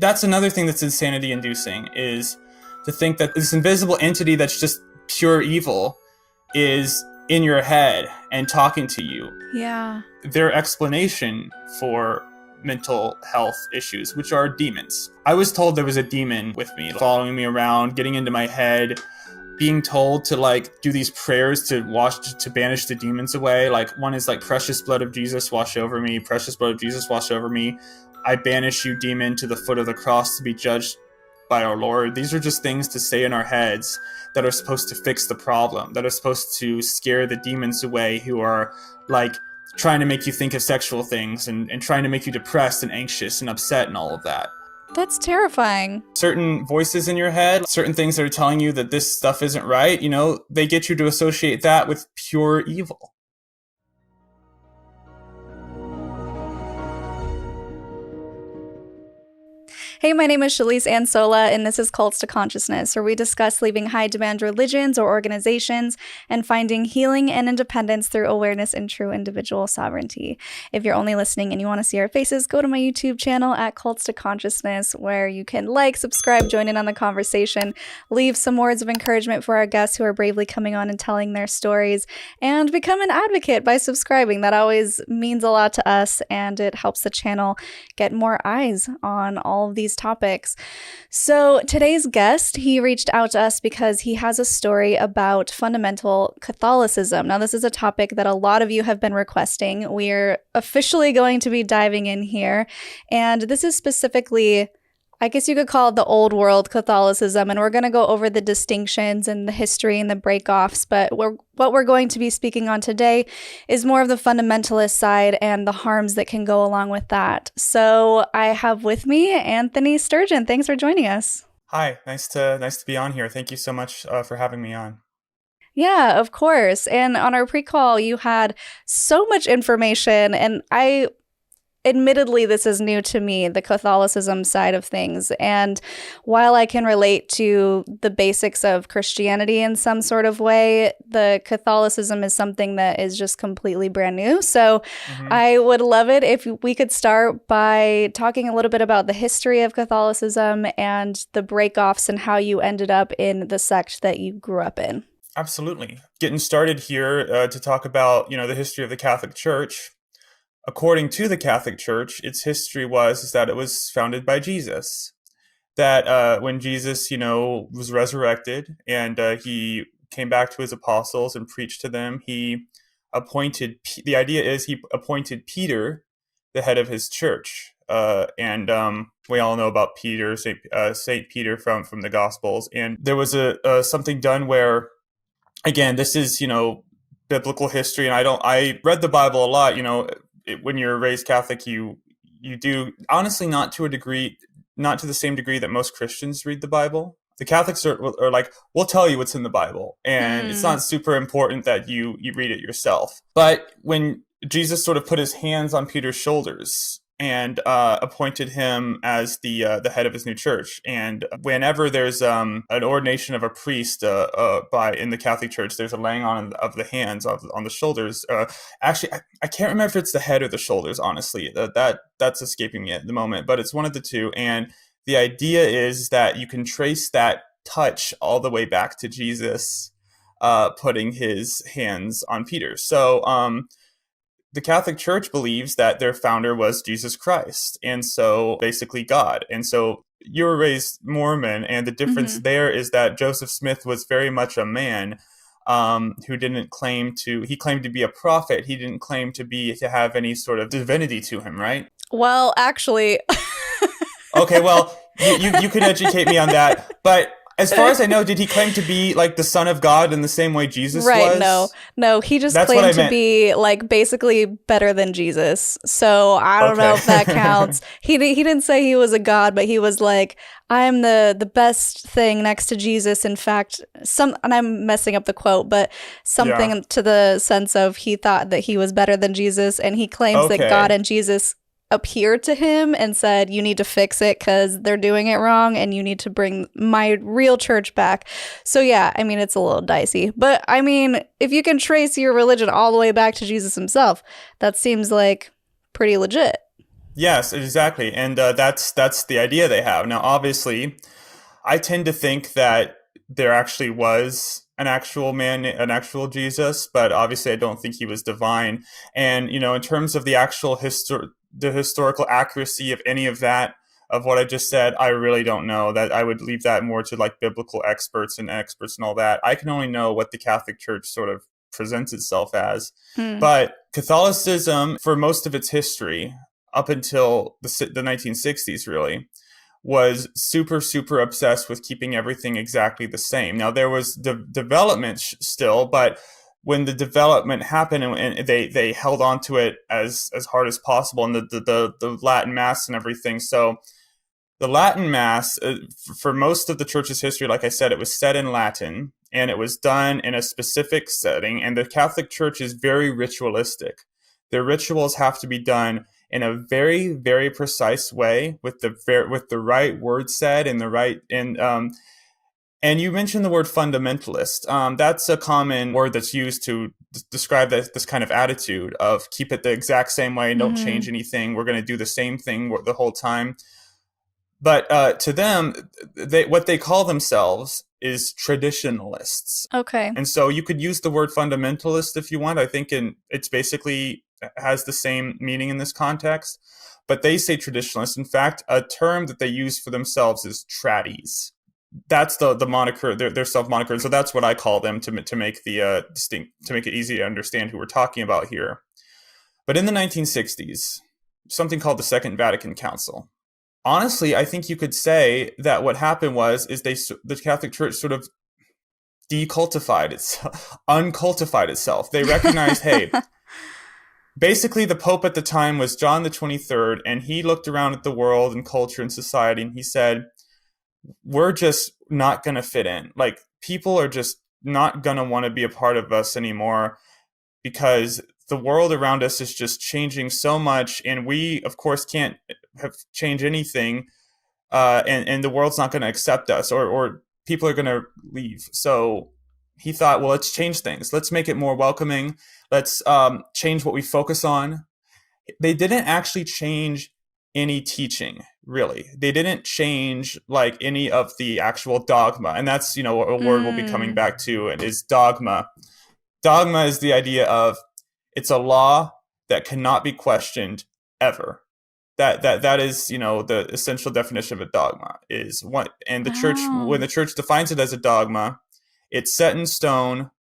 That's another thing that's insanity inducing, is to think that this invisible entity that's just pure evil is in your head and talking to you. Yeah. Their explanation for mental health issues, which are demons. I was told there was a demon with me, following me around, getting into my head, being told to like do these prayers to banish the demons away. Like one is like, precious blood of Jesus wash over me, precious blood of Jesus wash over me. I banish you, demon, to the foot of the cross to be judged by our Lord. These are just things to say in our heads that are supposed to fix the problem, that are supposed to scare the demons away who are like trying to make you think of sexual things and trying to make you depressed and anxious and upset and all of that. That's terrifying. Certain voices in your head, certain things that are telling you that this stuff isn't right, you know, they get you to associate that with pure evil. Hey, my name is Shalise Ansola, and this is Cults to Consciousness, where we discuss leaving high-demand religions or organizations and finding healing and independence through awareness and true individual sovereignty. If you're only listening and you want to see our faces, go to my YouTube channel at Cults to Consciousness, where you can like, subscribe, join in on the conversation, leave some words of encouragement for our guests who are bravely coming on and telling their stories, and become an advocate by subscribing. That always means a lot to us, and it helps the channel get more eyes on all of these topics. So today's guest, he reached out to us because he has a story about fundamental Catholicism. Now, this is a topic that a lot of you have been requesting. We're officially going to be diving in here, and this is specifically, I guess you could call it the old world Catholicism, and we're going to go over the distinctions and the history and the breakoffs, but what we're going to be speaking on today is more of the fundamentalist side and the harms that can go along with that. So I have with me Anthony Sturgeon. Thanks for joining us. Hi, nice to be on here. Thank you so much for having me on. Yeah, of course. And on our pre-call, you had so much information, and admittedly, this is new to me, the Catholicism side of things. And while I can relate to the basics of Christianity in some sort of way, the Catholicism is something that is just completely brand new. So I would love it if we could start by talking a little bit about the history of Catholicism and the breakoffs and how you ended up in the sect that you grew up in. Absolutely. Getting started here to talk about, the history of the Catholic Church. According to the Catholic Church, its history is that it was founded by Jesus. That when Jesus, was resurrected and he came back to his apostles and preached to them, he appointed Peter the head of his church. And we all know about Peter, Saint Peter from the Gospels. And there was something done where, again, this is, biblical history. And I read the Bible a lot, when you're raised Catholic, you do, honestly, not to the same degree that most Christians read the Bible. The Catholics are like, we'll tell you what's in the Bible, and it's not super important that you read it yourself. But when Jesus sort of put his hands on Peter's shoulders and appointed him as the head of his new church, and whenever there's an ordination of a priest in the Catholic Church, there's a laying on of the hands on the shoulders. Actually, I can't remember if it's the head or the shoulders. Honestly, that's escaping me at the moment, but it's one of the two. And the idea is that you can trace that touch all the way back to Jesus putting his hands on Peter. So the Catholic Church believes that their founder was Jesus Christ, and so basically God. And so you were raised Mormon, and the difference there is that Joseph Smith was very much a man who didn't claim he claimed to be a prophet. He didn't claim to have any sort of divinity to him, right? Well, actually. Okay, well, you could educate me on that, but as far as I know, did he claim to be like the Son of God in the same way Jesus was? Right, no, he just claimed to be like basically better than Jesus. So I don't know if that counts. He didn't say he was a god, but he was like, I'm the best thing next to Jesus. In fact, and I'm messing up the quote, but something to the sense of he thought that he was better than Jesus, and he claims that God and Jesus appeared to him and said, you need to fix it because they're doing it wrong, and you need to bring my real church back. So yeah, I mean, it's a little dicey, but I mean, if you can trace your religion all the way back to Jesus himself, that seems like pretty legit. Yes, exactly, and that's the idea they have. Now, obviously, I tend to think that there actually was an actual man, an actual Jesus, but obviously I don't think he was divine. And in terms of the actual the historical accuracy of any of that, of what I just said, I really don't know. That I would leave that more to like biblical experts and all that. I can only know what the Catholic Church sort of presents itself as. Hmm. But Catholicism, for most of its history, up until the 1960s, really, was super, super obsessed with keeping everything exactly the same. Now, there was development still, but when the development happened and they held on to it as hard as possible, and the Latin Mass and everything. So the Latin Mass, for most of the church's history, like I said, it was said in Latin and it was done in a specific setting. And the Catholic Church is very ritualistic. Their rituals have to be done in a very, very precise way with the right word said and the right and you mentioned the word fundamentalist. That's a common word that's used to describe this kind of attitude of keep it the exact same way, don't Hmm. change anything. We're going to do the same thing the whole time. But to them, what they call themselves is traditionalists. Okay. And so you could use the word fundamentalist if you want. I think it's basically has the same meaning in this context. But they say traditionalists. In fact, a term that they use for themselves is tradies. That's the moniker, their self moniker. So that's what I call them to make the distinct, to make it easy to understand who we're talking about here. But in the 1960s, something called the Second Vatican Council. Honestly, I think you could say that what happened is the Catholic Church sort of decultified itself, uncultified itself. They recognized, hey, basically the Pope at the time was John the 23rd, and he looked around at the world and culture and society, and he said, we're just not going to fit in. Like, people are just not going to want to be a part of us anymore because the world around us is just changing so much, and we, of course, can't change anything, and the world's not going to accept us, or people are going to leave. So he thought, well, let's change things. Let's make it more welcoming. Let's change what we focus on. They didn't actually change any teaching, really. They didn't change like any of the actual dogma, and that's a word we'll be coming Mm. back to. It is dogma. Dogma is the idea of it's a law that cannot be questioned ever. That is the essential definition of a dogma is what, and the church, when Oh. the church defines it as a dogma, it's set in stone.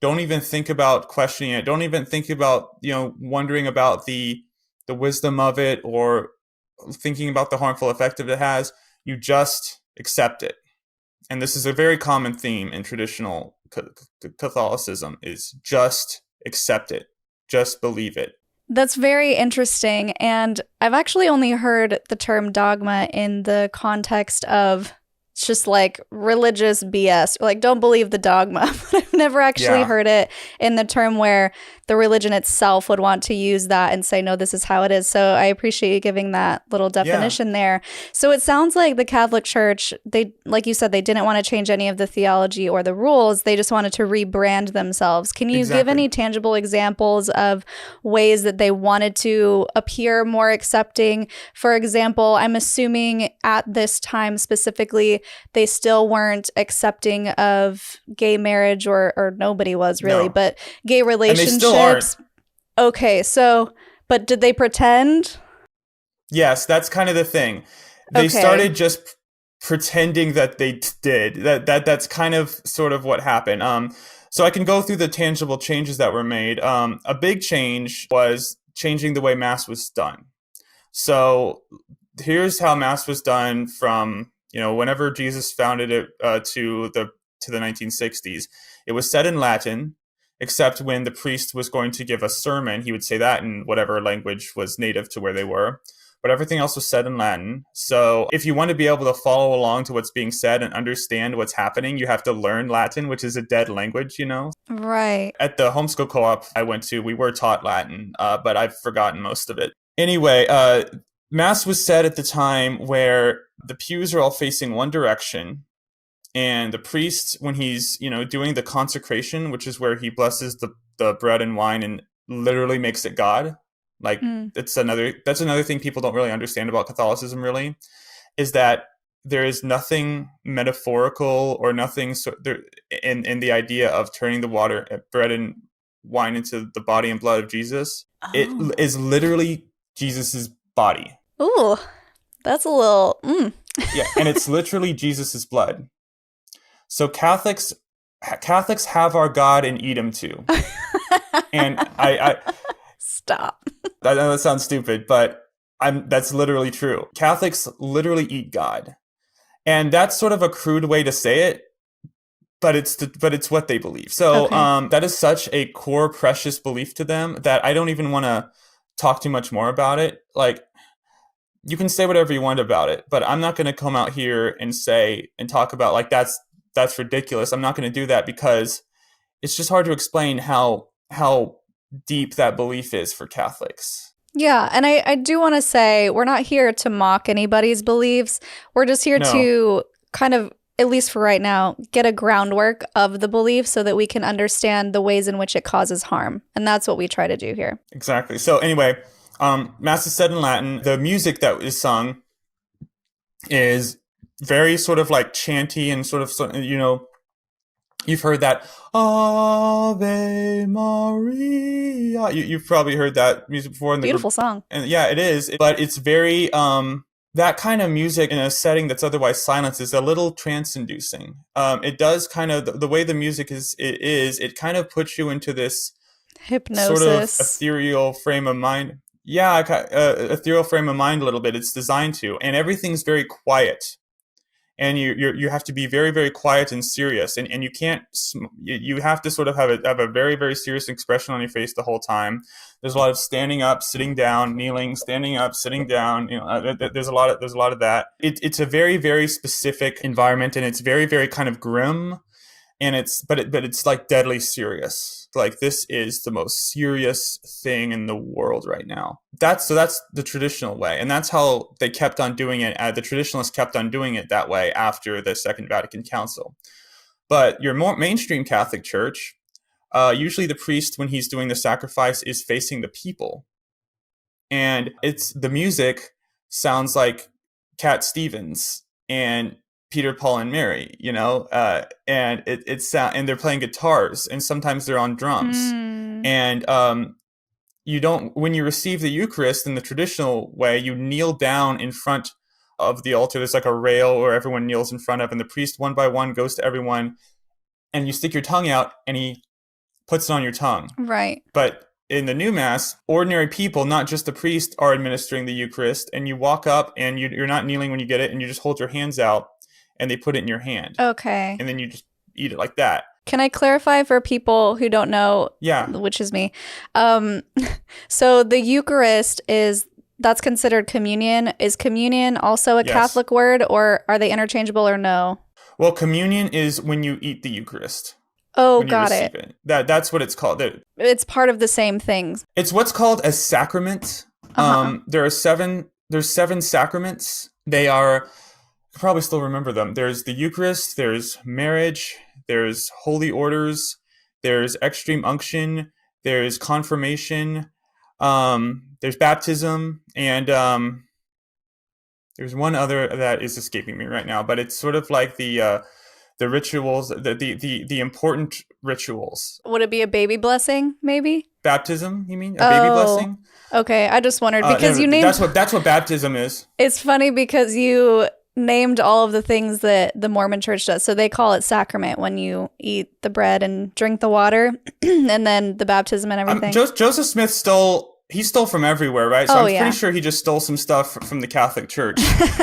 Don't even think about questioning it. Don't even think about wondering about the wisdom of it or thinking about the harmful effect that it has. You just accept it. And this is a very common theme in traditional Catholicism is just accept it. Just believe it. That's very interesting. And I've actually only heard the term dogma in the context of it's just like religious BS, or like don't believe the dogma. But I've never actually Yeah, heard it in the term where the religion itself would want to use that and say, no, this is how it is. So I appreciate you giving that little yeah, definition there. So it sounds like the Catholic Church, they, like you said, they didn't want to change any of the theology or the rules. They just wanted to rebrand themselves. Can you give exactly. any tangible examples of ways that they wanted to appear more accepting? For example, I'm assuming at this time specifically, they still weren't accepting of gay marriage, or nobody was really, No, but gay and they still aren't. relationships. Okay, so, but did they pretend? Yes, that's kind of the thing. They Okay. started just pretending that they did. That's kind of sort of what happened. So I can go through the tangible changes that were made. A big change was changing the way mass was done. So here's how mass was done from whenever Jesus founded it to the 1960s. It was said in Latin, except when the priest was going to give a sermon, he would say that in whatever language was native to where they were. But everything else was said in Latin. So if you want to be able to follow along to what's being said and understand what's happening, you have to learn Latin, which is a dead language. Right. At the homeschool co-op I went to, we were taught Latin, but I've forgotten most of it. Anyway, Mass was said at the time where the pews are all facing one direction, and the priest, when he's doing the consecration, which is where he blesses the bread and wine and literally makes it God. Like Mm. that's another thing people don't really understand about Catholicism. Really, is that there is nothing metaphorical or nothing there in the idea of turning the water, bread and wine into the body and blood of Jesus. It Oh. is literally Jesus's body. Ooh, that's a little. Yeah, and it's literally Jesus's blood. So Catholics have our God and eat him too. And Stop. I know that sounds stupid, but that's literally true. Catholics literally eat God. And that's sort of a crude way to say it, but it's what they believe. So Okay. that is such a core, precious belief to them that I don't even want to talk too much more about it. Like, you can say whatever you want about it, but I'm not going to come out here and say and talk about like that's ridiculous. I'm not going to do that because it's just hard to explain how deep that belief is for Catholics. Yeah, and I do want to say we're not here to mock anybody's beliefs. We're just here No, to kind of, at least for right now, get a groundwork of the belief so that we can understand the ways in which it causes harm. And that's what we try to do here. exactly. So anyway, Mass is said in Latin. The music that is sung is very sort of like chanty and sort of, you've heard that Ave Maria. You've probably heard that music before in the Beautiful song. and yeah, it is. But it's very that kind of music in a setting that's otherwise silence is a little trance-inducing. It does kind of the way the music it kind of puts you into this sort of Hypnosis. ethereal frame of mind. Yeah, ethereal frame of mind a little bit. It's designed to, and everything's very quiet. And you have to be very, very quiet and serious, and you can't you have to sort of have a very, very serious expression on your face the whole time. There's a lot of standing up, sitting down, kneeling, standing up, sitting down. There's a lot of that. It's a very, very specific environment, and it's very, very kind of grim, and it's like deadly serious. Like, this is the most serious thing in the world right now. That's the traditional way, and that's how they kept on doing it. The traditionalists kept on doing it that way after the Second Vatican Council. But your more mainstream Catholic Church, usually the priest, when he's doing the sacrifice, is facing the people, and it's the music sounds like Cat Stevens and Peter, Paul, and Mary, and and they're playing guitars, and sometimes they're on drums, Mm. and you don't when you receive the Eucharist in the traditional way, you kneel down in front of the altar. There's like a rail where everyone kneels in front of, and the priest one by one goes to everyone, and you stick your tongue out, and he puts it on your tongue. Right. But in the new Mass, ordinary people, not just the priest, are administering the Eucharist, and you walk up, and you're not kneeling when you get it, and you just hold your hands out, and they put it in your hand. Okay. And then you just eat it like that. Can I clarify for people who don't know, Yeah. which is me? So the Eucharist that's considered communion. Is communion also a Yes. Catholic word, or are they interchangeable, or no? Well, communion is when you eat the Eucharist. Oh, When you got receive it. That's what it's called. It's part of the same things. It's what's called a sacrament. Uh-huh. There's seven sacraments. They are, you probably still remember them. There's the Eucharist, there's marriage, there's holy orders, there's extreme unction, there's confirmation, there's baptism, and there's one other that is escaping me right now, but it's sort of like the rituals, the important rituals. Would it be a baby blessing, maybe? Baptism, you mean? A baby blessing? Okay. I just wondered because No, you named. that's what baptism is. It's funny because you named all of the things that the Mormon Church does. So they call it sacrament when you eat the bread and drink the water, and then the baptism and everything. Joseph Smith stole from everywhere, right? So I'm yeah. pretty sure he just stole some stuff from the Catholic Church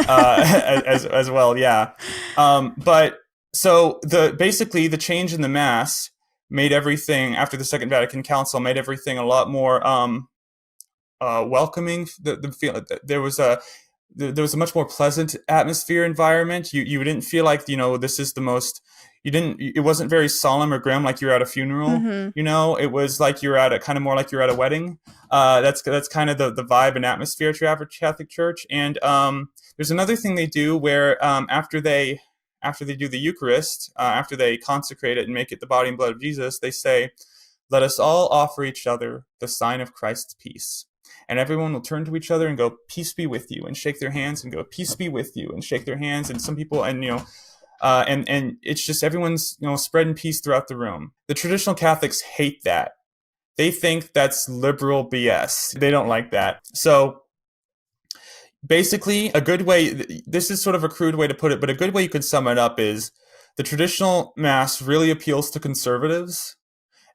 as well. Yeah. But so basically the change in the Mass made everything, after the Second Vatican Council, made everything a lot more welcoming. There was a much more pleasant atmosphere, environment. You didn't feel like, this is the most, it wasn't very solemn or grim like you're at a funeral. Mm-hmm. It was like you're at kind of more like you're at a wedding. That's kind of the vibe and atmosphere at your average Catholic church. And there's another thing they do where after they do the Eucharist, after they consecrate it and make it the body and blood of Jesus, they say, "Let us all offer each other the sign of Christ's peace." and everyone will turn to each other and go, "Peace be with you," and shake their hands and go, "Peace be with you," and shake their hands. And some people, and and it's just everyone's spreading peace throughout the room. The traditional Catholics hate that. They think that's liberal BS. They don't like that. So basically, a good way, this is sort of a crude way to put it, but a good way you could sum it up is the traditional Mass really appeals to conservatives,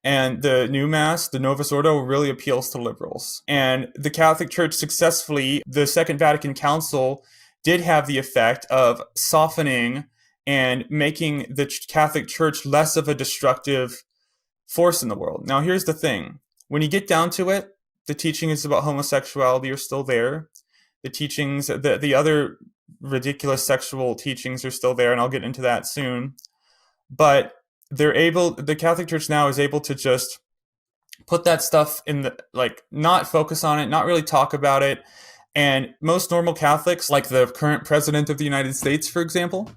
and the new Mass, the Novus Ordo, really appeals to liberals. And the Catholic Church successfully, the Second Vatican Council did have the effect of softening and making the Catholic Church less of a destructive force in the world. Now, here's the thing. When you get down to it, the teachings about homosexuality are still there. The teachings, the other ridiculous sexual teachings are still there, and I'll get into that soon. But the Catholic Church now is able to just put that stuff in not focus on it, not really talk about it. And most normal Catholics, like the current president of the United States, for example,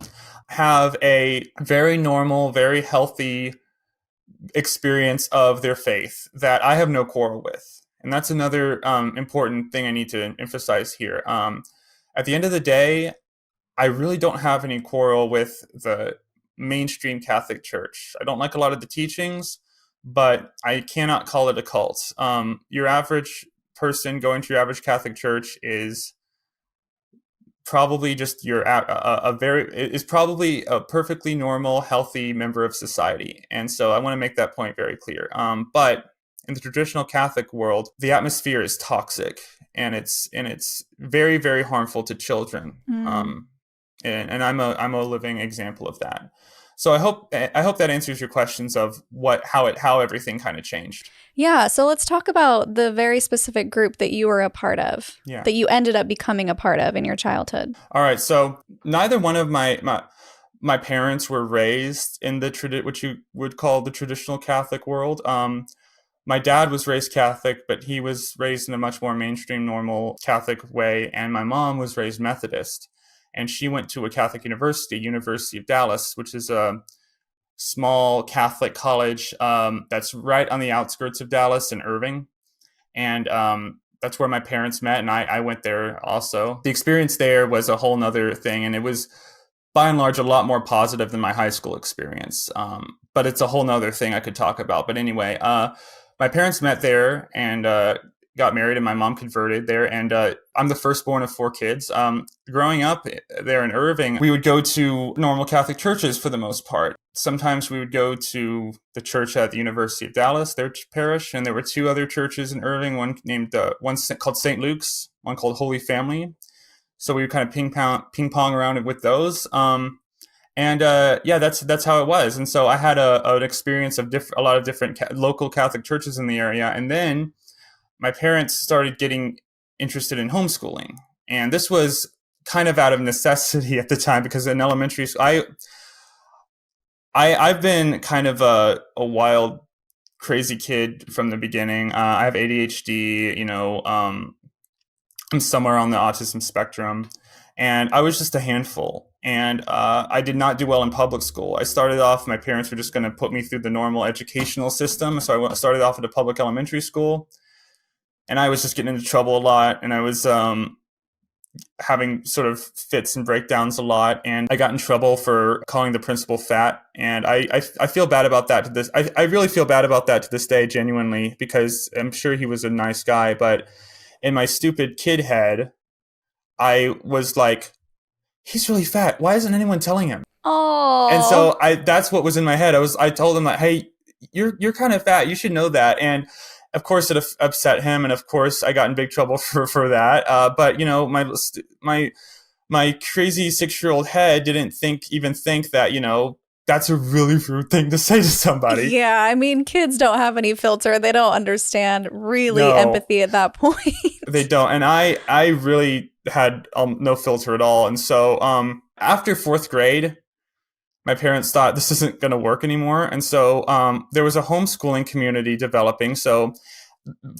have a very normal, very healthy experience of their faith that I have no quarrel with. And that's another important thing I need to emphasize here. At the end of the day, I really don't have any quarrel with the mainstream Catholic Church. I don't like a lot of the teachings, but I cannot call it a cult. Your average person going to your average Catholic church is probably just probably a perfectly normal, healthy member of society. And so I want to make that point very clear. But in the traditional Catholic world, the atmosphere is toxic, and it's very, very harmful to children. And I'm a living example of that. So I hope that answers your questions of how everything kind of changed. Yeah, so let's talk about the very specific group that you were a part of, that you ended up becoming a part of in your childhood. All right, so neither one of my parents were raised in what you would call the traditional Catholic world. My dad was raised Catholic, but he was raised in a much more mainstream, normal Catholic way, and my mom was raised Methodist. And she went to a Catholic university, University of Dallas, which is a small Catholic college that's right on the outskirts of Dallas in Irving. And that's where my parents met, and I went there also. The experience there was a whole nother thing, and it was, by and large, a lot more positive than my high school experience. But it's a whole nother thing I could talk about. But anyway, my parents met there and got married, and my mom converted there. And I'm the firstborn of 4 kids. Growing up there in Irving, we would go to normal Catholic churches for the most part. Sometimes we would go to the church at the University of Dallas, their parish, and there were 2 other churches in Irving, one called St. Luke's, one called Holy Family. So we would kind of ping pong around with those. That's how it was. And so I had an experience of a lot of different local Catholic churches in the area. And then my parents started getting interested in homeschooling. And this was kind of out of necessity at the time, because in elementary school, I've been kind of a wild, crazy kid from the beginning. I have ADHD, I'm somewhere on the autism spectrum, and I was just a handful. And I did not do well in public school. I started off, my parents were just going to put me through the normal educational system. So I started off at a public elementary school, and I was just getting into trouble a lot. And I was having sort of fits and breakdowns a lot. And I got in trouble for calling the principal fat. And I feel bad about that to this. I really feel bad about that to this day, genuinely, because I'm sure he was a nice guy. But in my stupid kid head, I was like, he's really fat. Why isn't anyone telling him? Oh. And so that's what was in my head. I told him that, hey, you're kind of fat. You should know that. And of course it upset him. And of course I got in big trouble for that. But my crazy 6-year-old head didn't even think that, that's a really rude thing to say to somebody. Yeah, I mean, kids don't have any filter. They don't understand empathy at that point. They don't. And I really had no filter at all. And so after 4th grade, my parents thought this isn't going to work anymore. And so there was a homeschooling community developing. So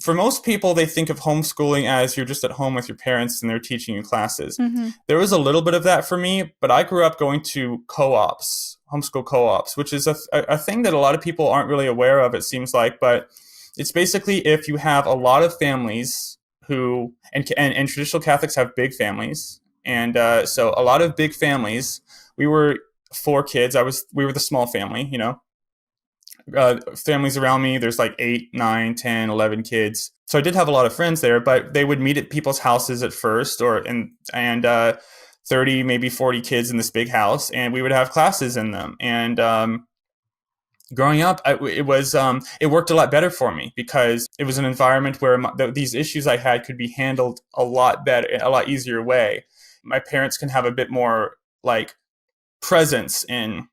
for most people, they think of homeschooling as you're just at home with your parents and they're teaching you classes. Mm-hmm. There was a little bit of that for me, but I grew up going to co-ops, homeschool co-ops, which is a thing that a lot of people aren't really aware of, it seems like. But it's basically if you have a lot of families who and traditional Catholics have big families, and so a lot of big families. We were four kids. We were the small family, you know. Families around me, there's like 8, 9, 10, 11 kids. So I did have a lot of friends there, but they would meet at people's houses at first, and 30, maybe 40 kids in this big house, and we would have classes in them. And growing up, it worked a lot better for me because it was an environment where these issues I had could be handled a lot better, a lot easier way. My parents can have a bit more like presence in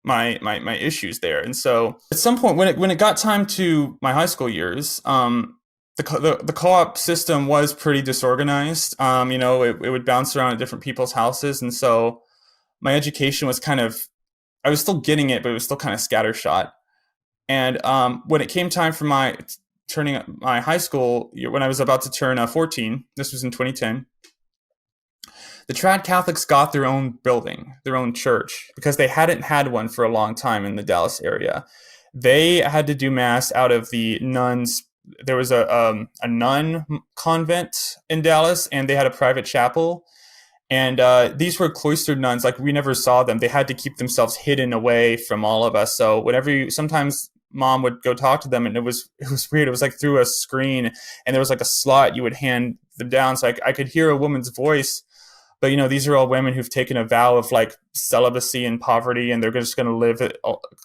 my issues there. And so at some point when it got time to my high school years, the co-op system was pretty disorganized. It would bounce around at different people's houses. And so my education was I was still getting it, but it was still kind of scattershot. And when it came time for turning my high school, when I was about to turn 14, this was in 2010, the trad Catholics got their own building, their own church, because they hadn't had one for a long time in the Dallas area. They had to do mass out of the nuns. There was a nun convent in Dallas, and they had a private chapel. And these were cloistered nuns. Like, we never saw them. They had to keep themselves hidden away from all of us. So sometimes mom would go talk to them, and it was weird. It was like through a screen, and there was like a slot you would hand them down. So I could hear a woman's voice. But, these are all women who've taken a vow of like celibacy and poverty, and they're just going to live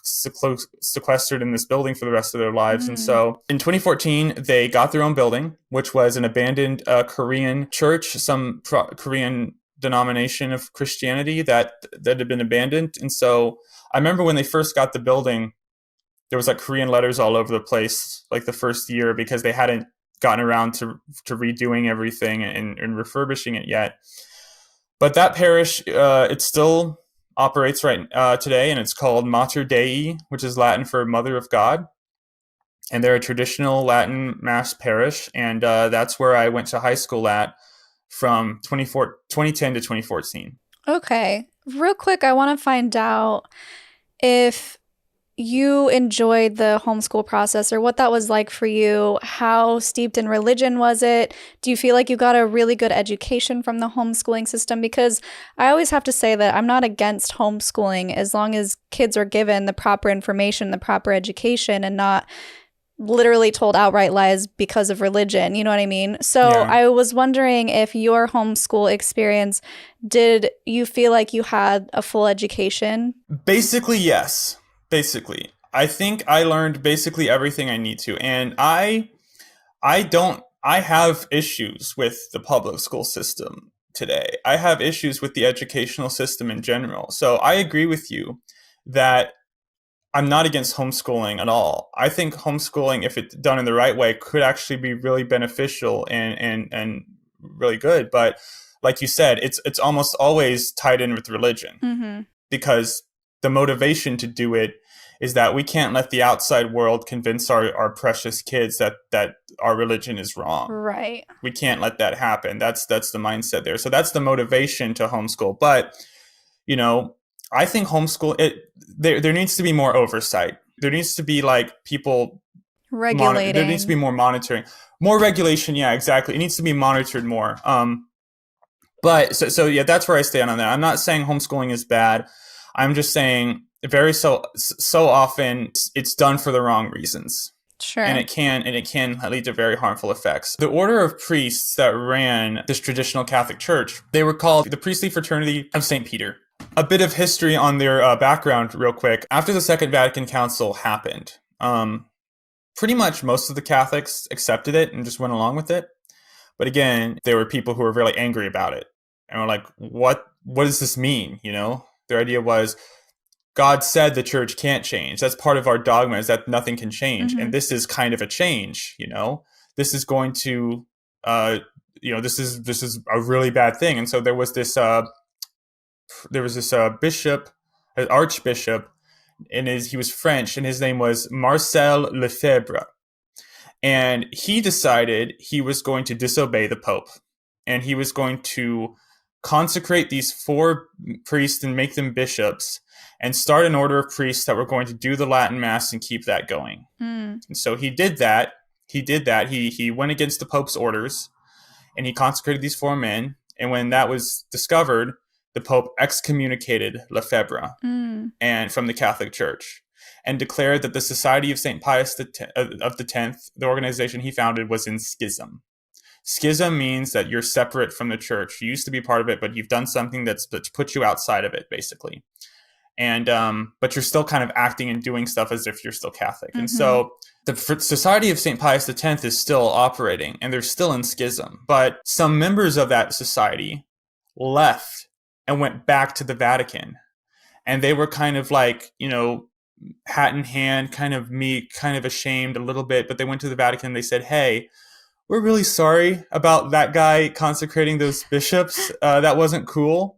sequestered in this building for the rest of their lives. Mm. And so in 2014, they got their own building, which was an abandoned Korean church, some Korean denomination of Christianity that had been abandoned. And so I remember when they first got the building, there was like Korean letters all over the place, like the first year, because they hadn't gotten around to redoing everything and refurbishing it yet. But that parish, it still operates today, and it's called Mater Dei, which is Latin for Mother of God. And they're a traditional Latin Mass parish, and that's where I went to high school at from 2010 to 2014. Okay. Real quick, I want to find out if you enjoyed the homeschool process or what that was like for you. How steeped in religion was it? Do you feel like you got a really good education from the homeschooling system? Because I always have to say that I'm not against homeschooling as long as kids are given the proper information, the proper education, and not literally told outright lies because of religion. You know what I mean? So yeah. I was wondering if your homeschool experience, did you feel like you had a full education? Basically, yes. Basically, I think I learned basically everything I need to. And I have issues with the public school system today. I have issues with the educational system in general. So I agree with you that I'm not against homeschooling at all. I think homeschooling, if it's done in the right way, could actually be really beneficial and really good. But like you said, it's almost always tied in with religion. Mm-hmm. Because the motivation to do it is that we can't let the outside world convince our precious kids that our religion is wrong. Right. We can't let that happen. That's the mindset there. So that's the motivation to homeschool. But, I think there needs to be more oversight. There needs to be like people regulating. There needs to be more monitoring, more regulation. Yeah, exactly. It needs to be monitored more. But so yeah, that's where I stand on that. I'm not saying homeschooling is bad. I'm just saying so often it's done for the wrong reasons. Sure. And it can lead to very harmful effects. The order of priests that ran this traditional Catholic Church, they were called the Priestly Fraternity of St. Peter. A bit of history on their background real quick. After the Second Vatican Council happened, pretty much most of the Catholics accepted it and just went along with it. But again, there were people who were really angry about it. And were like, what does this mean? Their idea was, God said the church can't change. That's part of our dogma, is that nothing can change. Mm-hmm. And this is kind of a change, This is going to, this is a really bad thing. And so there was this bishop, an archbishop, and he was French, and his name was Marcel Lefebvre. And he decided he was going to disobey the Pope. And he was going to consecrate these 4 priests and make them bishops, and start an order of priests that were going to do the Latin Mass and keep that going. Mm. And so he did that. He went against the Pope's orders. and he consecrated these 4 men. And when that was discovered, the Pope excommunicated Lefebvre and from the Catholic Church, and declared that the Society of St. Pius of the Tenth, the organization he founded, was in schism. Schism means that you're separate from the church. You used to be part of it, but you've done something that's put you outside of it, basically. And but you're still kind of acting and doing stuff as if you're still Catholic. And so the Society of St. Pius X is still operating, and they're still in schism. But some members of that society left and went back to the Vatican. And they were kind of like, hat in hand, kind of meek, kind of ashamed a little bit. But they went to the Vatican and they said, hey, we're really sorry about that guy consecrating those bishops. That wasn't cool.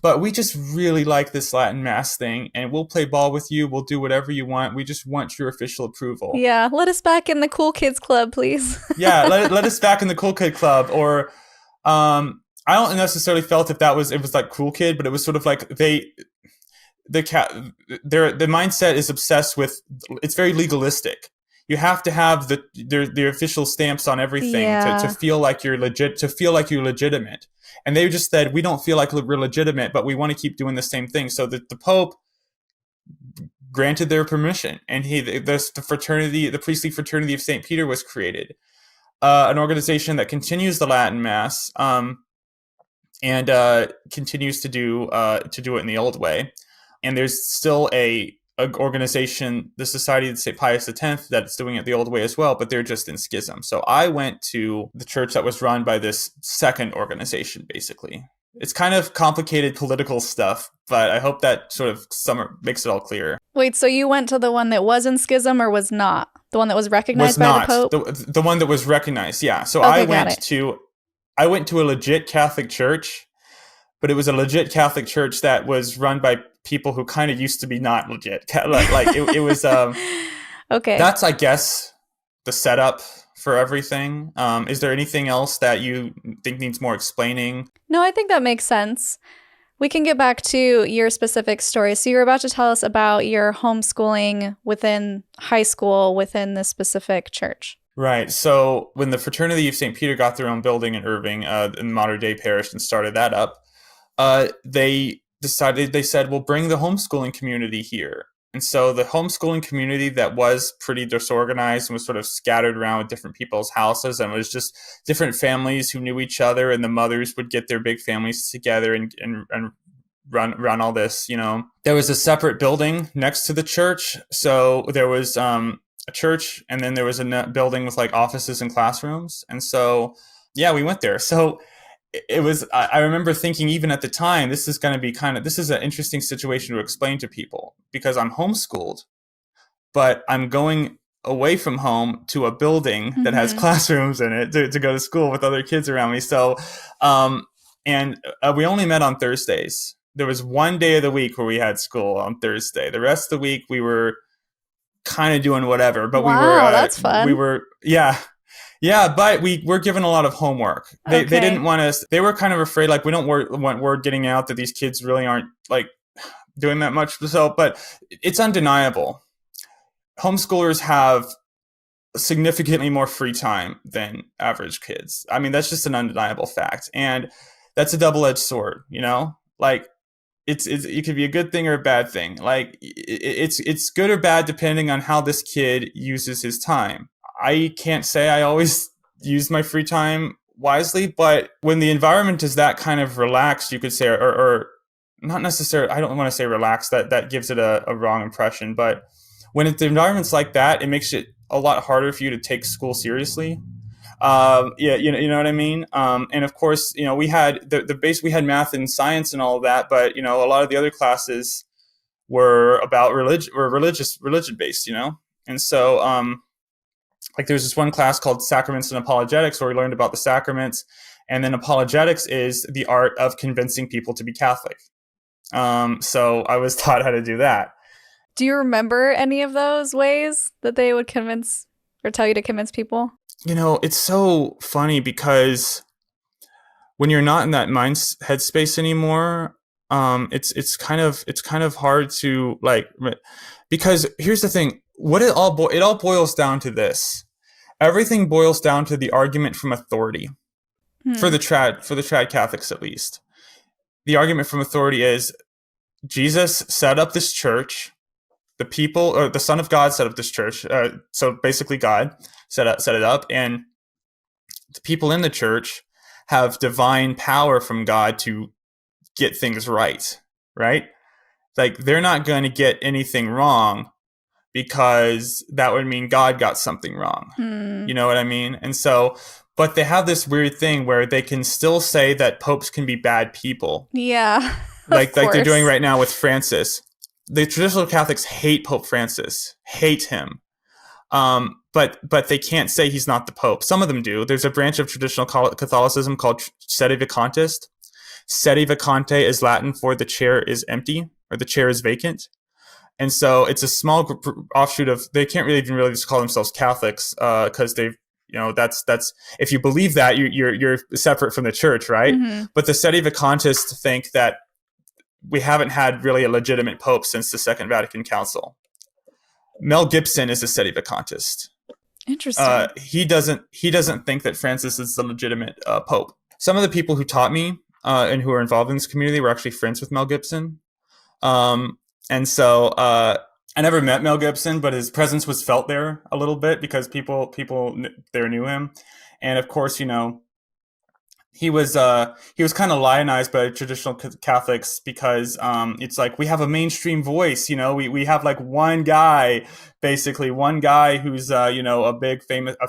But we just really like this Latin Mass thing, and we'll play ball with you. We'll do whatever you want. We just want your official approval. Yeah, let us back in the cool kids club, please. Yeah, let us back in the cool kid club. Or I don't necessarily felt if it was like cool kid, but it was sort of like the mindset is obsessed with, it's very legalistic. You have to have the official stamps on everything to feel like you're legit, to feel like you're legitimate. And they just said, we don't feel like we're legitimate, but we want to keep doing the same thing. So the Pope granted their permission, and the priestly fraternity of St. Peter was created, an organization that continues the Latin Mass and continues to do it in the old way. And there's still a organization, the Society of St. Pius X, that's doing it the old way as well, but they're just in schism. So I went to the church that was run by this second organization, basically. It's kind of complicated political stuff, but I hope that sort of makes it all clear. Wait, so you went to the one that was in schism or was not? The one that was recognized by the Pope? The one that was recognized, yeah. So okay, I went to a legit Catholic church, but it was a legit Catholic church that was run by people who kind of used to be not legit. It was okay. That's, I guess, the setup for everything. Is there anything else that you think needs more explaining? No, I think that makes sense. We can get back to your specific story. So you were about to tell us about your homeschooling within high school within this specific church. Right. So when the Fraternity of St. Peter got their own building in Irving, in modern day parish, and started that up, they said, we'll bring the homeschooling community here. And so the homeschooling community that was pretty disorganized and was sort of scattered around with different people's houses, and it was just different families who knew each other, and the mothers would get their big families together and run all this, There was a separate building next to the church. So there was a church, and then there was a building with like offices and classrooms. And so, yeah, we went there. So it was, I remember thinking even at the time, this is an interesting situation to explain to people, because I'm homeschooled, but I'm going away from home to a building that has classrooms in it to go to school with other kids around me. So, we only met on Thursdays. There was one day of the week where we had school on Thursday. The rest of the week we were kind of doing whatever, but that's fun. Yeah, but we were given a lot of homework. They didn't want us. They were kind of afraid, like, we don't want word getting out that these kids really aren't like doing that much. So, but it's undeniable. Homeschoolers have significantly more free time than average kids. I mean, that's just an undeniable fact, and that's a double-edged sword. Like it could be a good thing or a bad thing. Like it's good or bad depending on how this kid uses his time. I can't say I always use my free time wisely, but when the environment is that kind of relaxed, you could say, or not necessarily, I don't want to say relaxed, that gives it a wrong impression, but when the environment's like that, it makes it a lot harder for you to take school seriously. You know what I mean? And of course, we had we had math and science and all of that, but, a lot of the other classes were about religion based, And so, like there's this one class called Sacraments and Apologetics where we learned about the sacraments, and then apologetics is the art of convincing people to be Catholic. So I was taught how to do that. Do you remember any of those ways that they would convince or tell you to convince people? It's so funny because when you're not in that headspace anymore, it's kind of hard to like, because here's the thing. It all boils down to this. Everything boils down to the argument from authority. Hmm. For the trad Catholics at least. The argument from authority is Jesus set up this church. The people, or the Son of God, set up this church. So basically, God set it up, and the people in the church have divine power from God to get things right. Right? Like they're not going to get anything wrong because that would mean God got something wrong. Hmm. You know what I mean? And so, but they have this weird thing where they can still say that popes can be bad people, Yeah, of like they're doing course. right now with Francis. The traditional Catholics hate Pope Francis, hate him. But they can't say he's not the Pope. Some of them do. There's a branch of traditional Catholicism called sedevacantist. Sedevacante is Latin for the chair is empty or the chair is vacant. And so it's a small offshoot of, they can't really even really just call themselves Catholics because they've, that's if you believe that you're separate from the church, right? Hmm. But the sedevacantists think that we haven't had really a legitimate pope since the Second Vatican Council. Mel Gibson is a sedevacantist. Interesting. He doesn't think that Francis is the legitimate pope. Some of the people who taught me and who are involved in this community were actually friends with Mel Gibson. And so I never met Mel Gibson, but his presence was felt there a little bit because people there knew him, and of course, he was kind of lionized by traditional Catholics because it's like we have a mainstream voice, we have like one guy, basically one guy who's a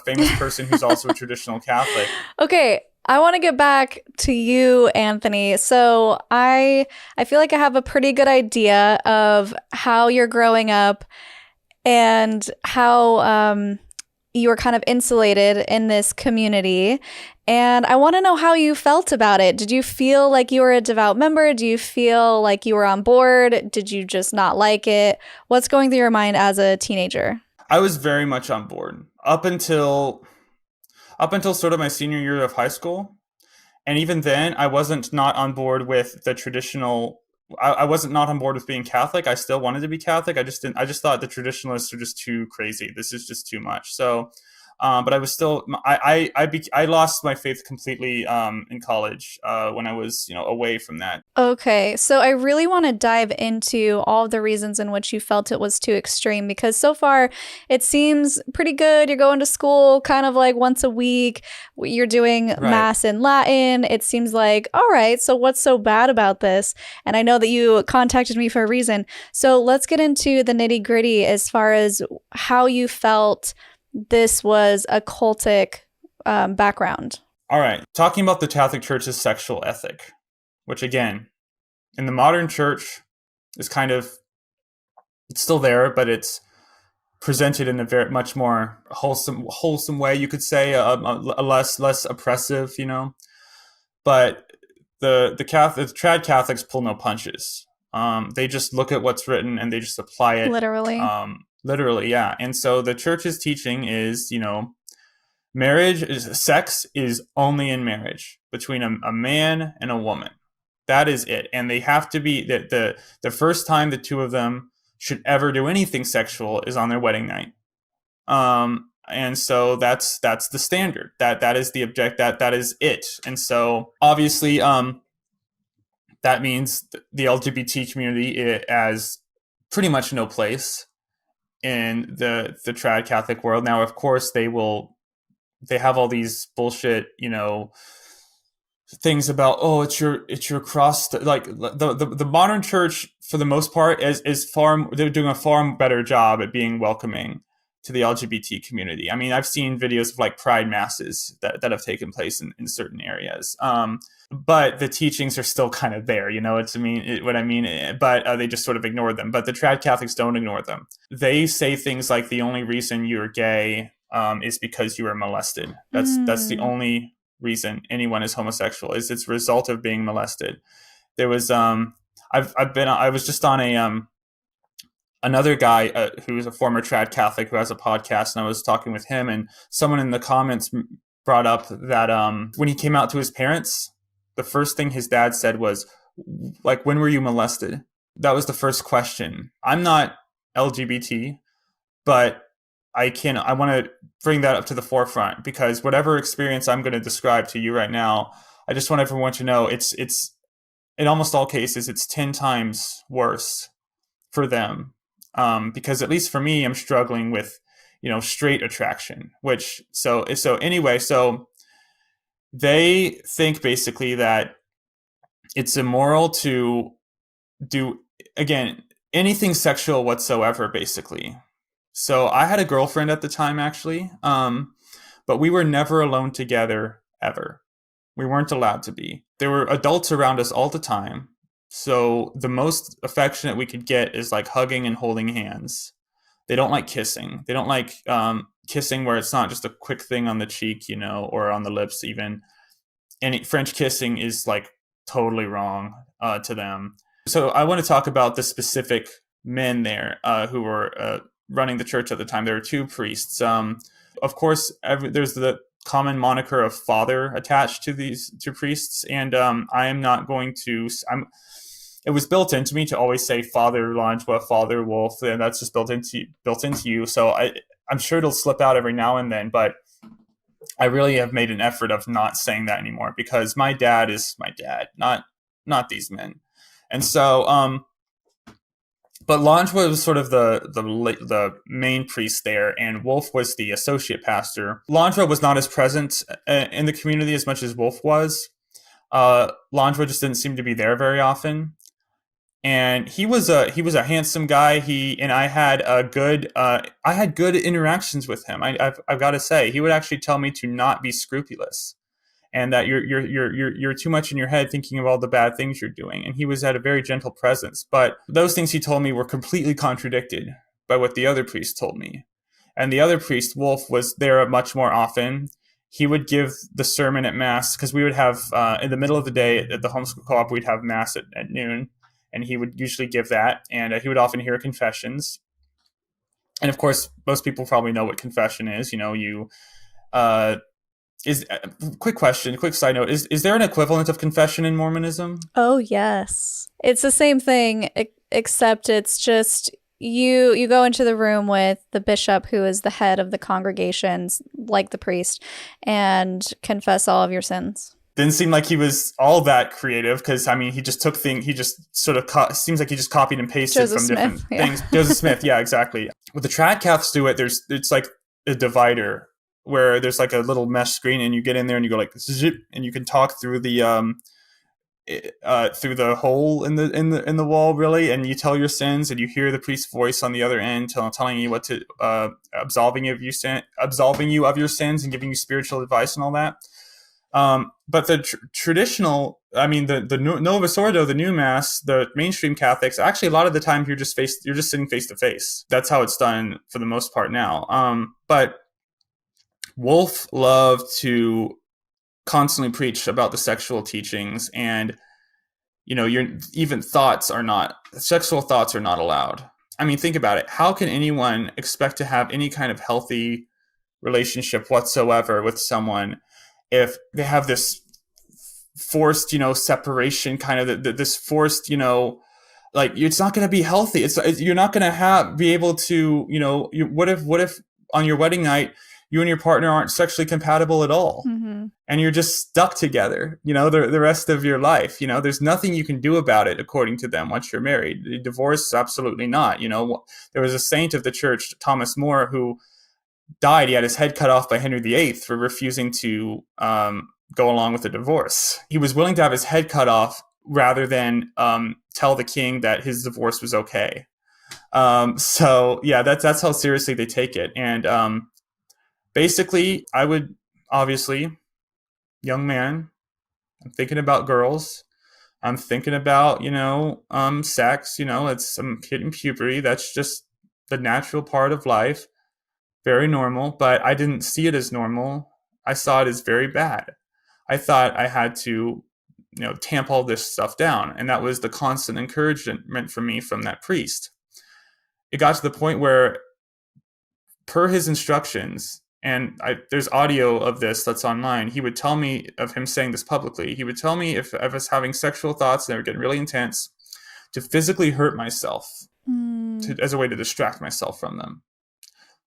famous person who's also a traditional Catholic. Okay, I want to get back to you, Anthony. So I feel like I have a pretty good idea of how you're growing up and how you were kind of insulated in this community. And I want to know how you felt about it. Did you feel like you were a devout member? Do you feel like you were on board? Did you just not like it? What's going through your mind as a teenager? I was very much on board up until sort of my senior year of high school. And even then, I wasn't not on board with the traditional. I wasn't not on board with being Catholic. I still wanted to be Catholic. I just didn't. I just thought the traditionalists are just too crazy. This is just too much. So, but I was still. I lost my faith completely in college when I was away from that. Okay, so I really want to dive into all of the reasons in which you felt it was too extreme because so far it seems pretty good. You're going to school kind of like once a week, you're doing Right. mass in Latin. It seems like, all right, so what's so bad about this? And I know that you contacted me for a reason. So let's get into the nitty gritty as far as how you felt this was a cultic background. All right. Talking about the Catholic Church's sexual ethic, which again, in the modern church is kind of, it's still there, but it's presented in a very much more wholesome way, you could say, a less oppressive. But the trad Catholics pull no punches. They just look at what's written and they just apply it. Literally. Literally, yeah. And so the church's teaching is, sex is only in marriage between a man and a woman. That is it. And they have to be the first time the two of them should ever do anything sexual is on their wedding night. And so that's the standard. That is the object. That is it. And so obviously, that means the LGBT community has pretty much no place in the trad Catholic world. Now, of course, they have all these bullshit, things about, oh, it's your cross, like the modern church for the most part they're doing a far better job at being welcoming to the LGBT community. I mean, I've seen videos of like pride masses that have taken place in certain areas. But the teachings are still kind of there, what I mean. But they just sort of ignore them. But the trad Catholics don't ignore them. They say things like the only reason you're gay is because you were molested. That's the Mm. only reason anyone is homosexual, is it's a result of being molested. There was I was just on another guy who's a former trad Catholic who has a podcast, and I was talking with him, and someone in the comments brought up that when he came out to his parents, the first thing his dad said was, like, when were you molested? That was the first question. I'm not LGBT, but I want to bring that up to the forefront, because whatever experience I'm going to describe to you right now, I just want everyone to know it's in almost all cases it's 10 times worse for them, because at least for me, I'm struggling with straight attraction, which so anyway, so they think basically that it's immoral to do, again, anything sexual whatsoever, basically. So I had a girlfriend at the time, actually, but we were never alone together ever. We weren't allowed to be. There were adults around us all the time. So the most affectionate we could get is like hugging and holding hands. They don't like kissing. They don't like kissing where it's not just a quick thing on the cheek, or on the lips even. And French kissing is like totally wrong to them. So I want to talk about the specific men there who were running the church at the time. There were two priests. Of course, there's the common moniker of father attached to these two priests, and I am not going to. It was built into me to always say Father Langlois, Father Wolf, and that's just built into you. So I'm sure it'll slip out every now and then, but I really have made an effort of not saying that anymore, because my dad is my dad, not these men. And so, but Langlois was sort of the main priest there, and Wolf was the associate pastor. Langlois was not as present in the community as much as Wolf was. Langlois just didn't seem to be there very often. And he was a handsome guy. I had good interactions with him. I've got to say, he would actually tell me to not be scrupulous, and that you're too much in your head thinking of all the bad things you're doing. And he was at a very gentle presence, but those things he told me were completely contradicted by what the other priest told me. And the other priest, Wolf, was there much more often. He would give the sermon at Mass, because we would have in the middle of the day at the homeschool co-op, we'd have Mass at noon. And he would usually give that, and he would often hear confessions. And of course, most people probably know what confession is. Quick question, quick side note: is there an equivalent of confession in Mormonism? Oh, yes. It's the same thing, except it's just you go into the room with the bishop, who is the head of the congregations, like the priest, and confess all of your sins. Didn't seem like he was all that creative, because he just took things. He just sort of seems like he just copied and pasted Joseph from Smith, different yeah. things. Joseph Smith, yeah, exactly. With the trad Caths do it, it's like a divider where there's like a little mesh screen, and you get in there and you go like zip, and you can talk through the hole in the wall, really, and you tell your sins, and you hear the priest's voice on the other end telling you what to absolving you of your sins and giving you spiritual advice and all that. But the traditional, the Novus Ordo, the new Mass, the mainstream Catholics, actually a lot of the time you're just sitting face to face. That's how it's done for the most part now. But Wolf loved to constantly preach about the sexual teachings, and your even sexual thoughts are not allowed. Think about it. How can anyone expect to have any kind of healthy relationship whatsoever with someone if they have this forced, separation, kind of this forced, like, it's not going to be healthy. You're not going to be able to, what if on your wedding night, you and your partner aren't sexually compatible at all, Mm-hmm. and you're just stuck together, the rest of your life. There's nothing you can do about it, according to them, once you're married. Divorce, absolutely not. There was a saint of the church, Thomas More, who died. He had his head cut off by Henry VIII for refusing to go along with the divorce. He was willing to have his head cut off rather than tell the king that his divorce was okay. So yeah, that's how seriously they take it. And basically, I would, obviously, young man, I'm thinking about girls. I'm thinking about, sex. I'm hitting puberty. That's just the natural part of life. Very normal, but I didn't see it as normal. I saw it as very bad. I thought I had to, tamp all this stuff down. And that was the constant encouragement for me from that priest. It got to the point where, per his instructions, and there's audio of this that's online, he would tell me of him saying this publicly. He would tell me if I was having sexual thoughts and they were getting really intense, to physically hurt myself as a way to distract myself from them.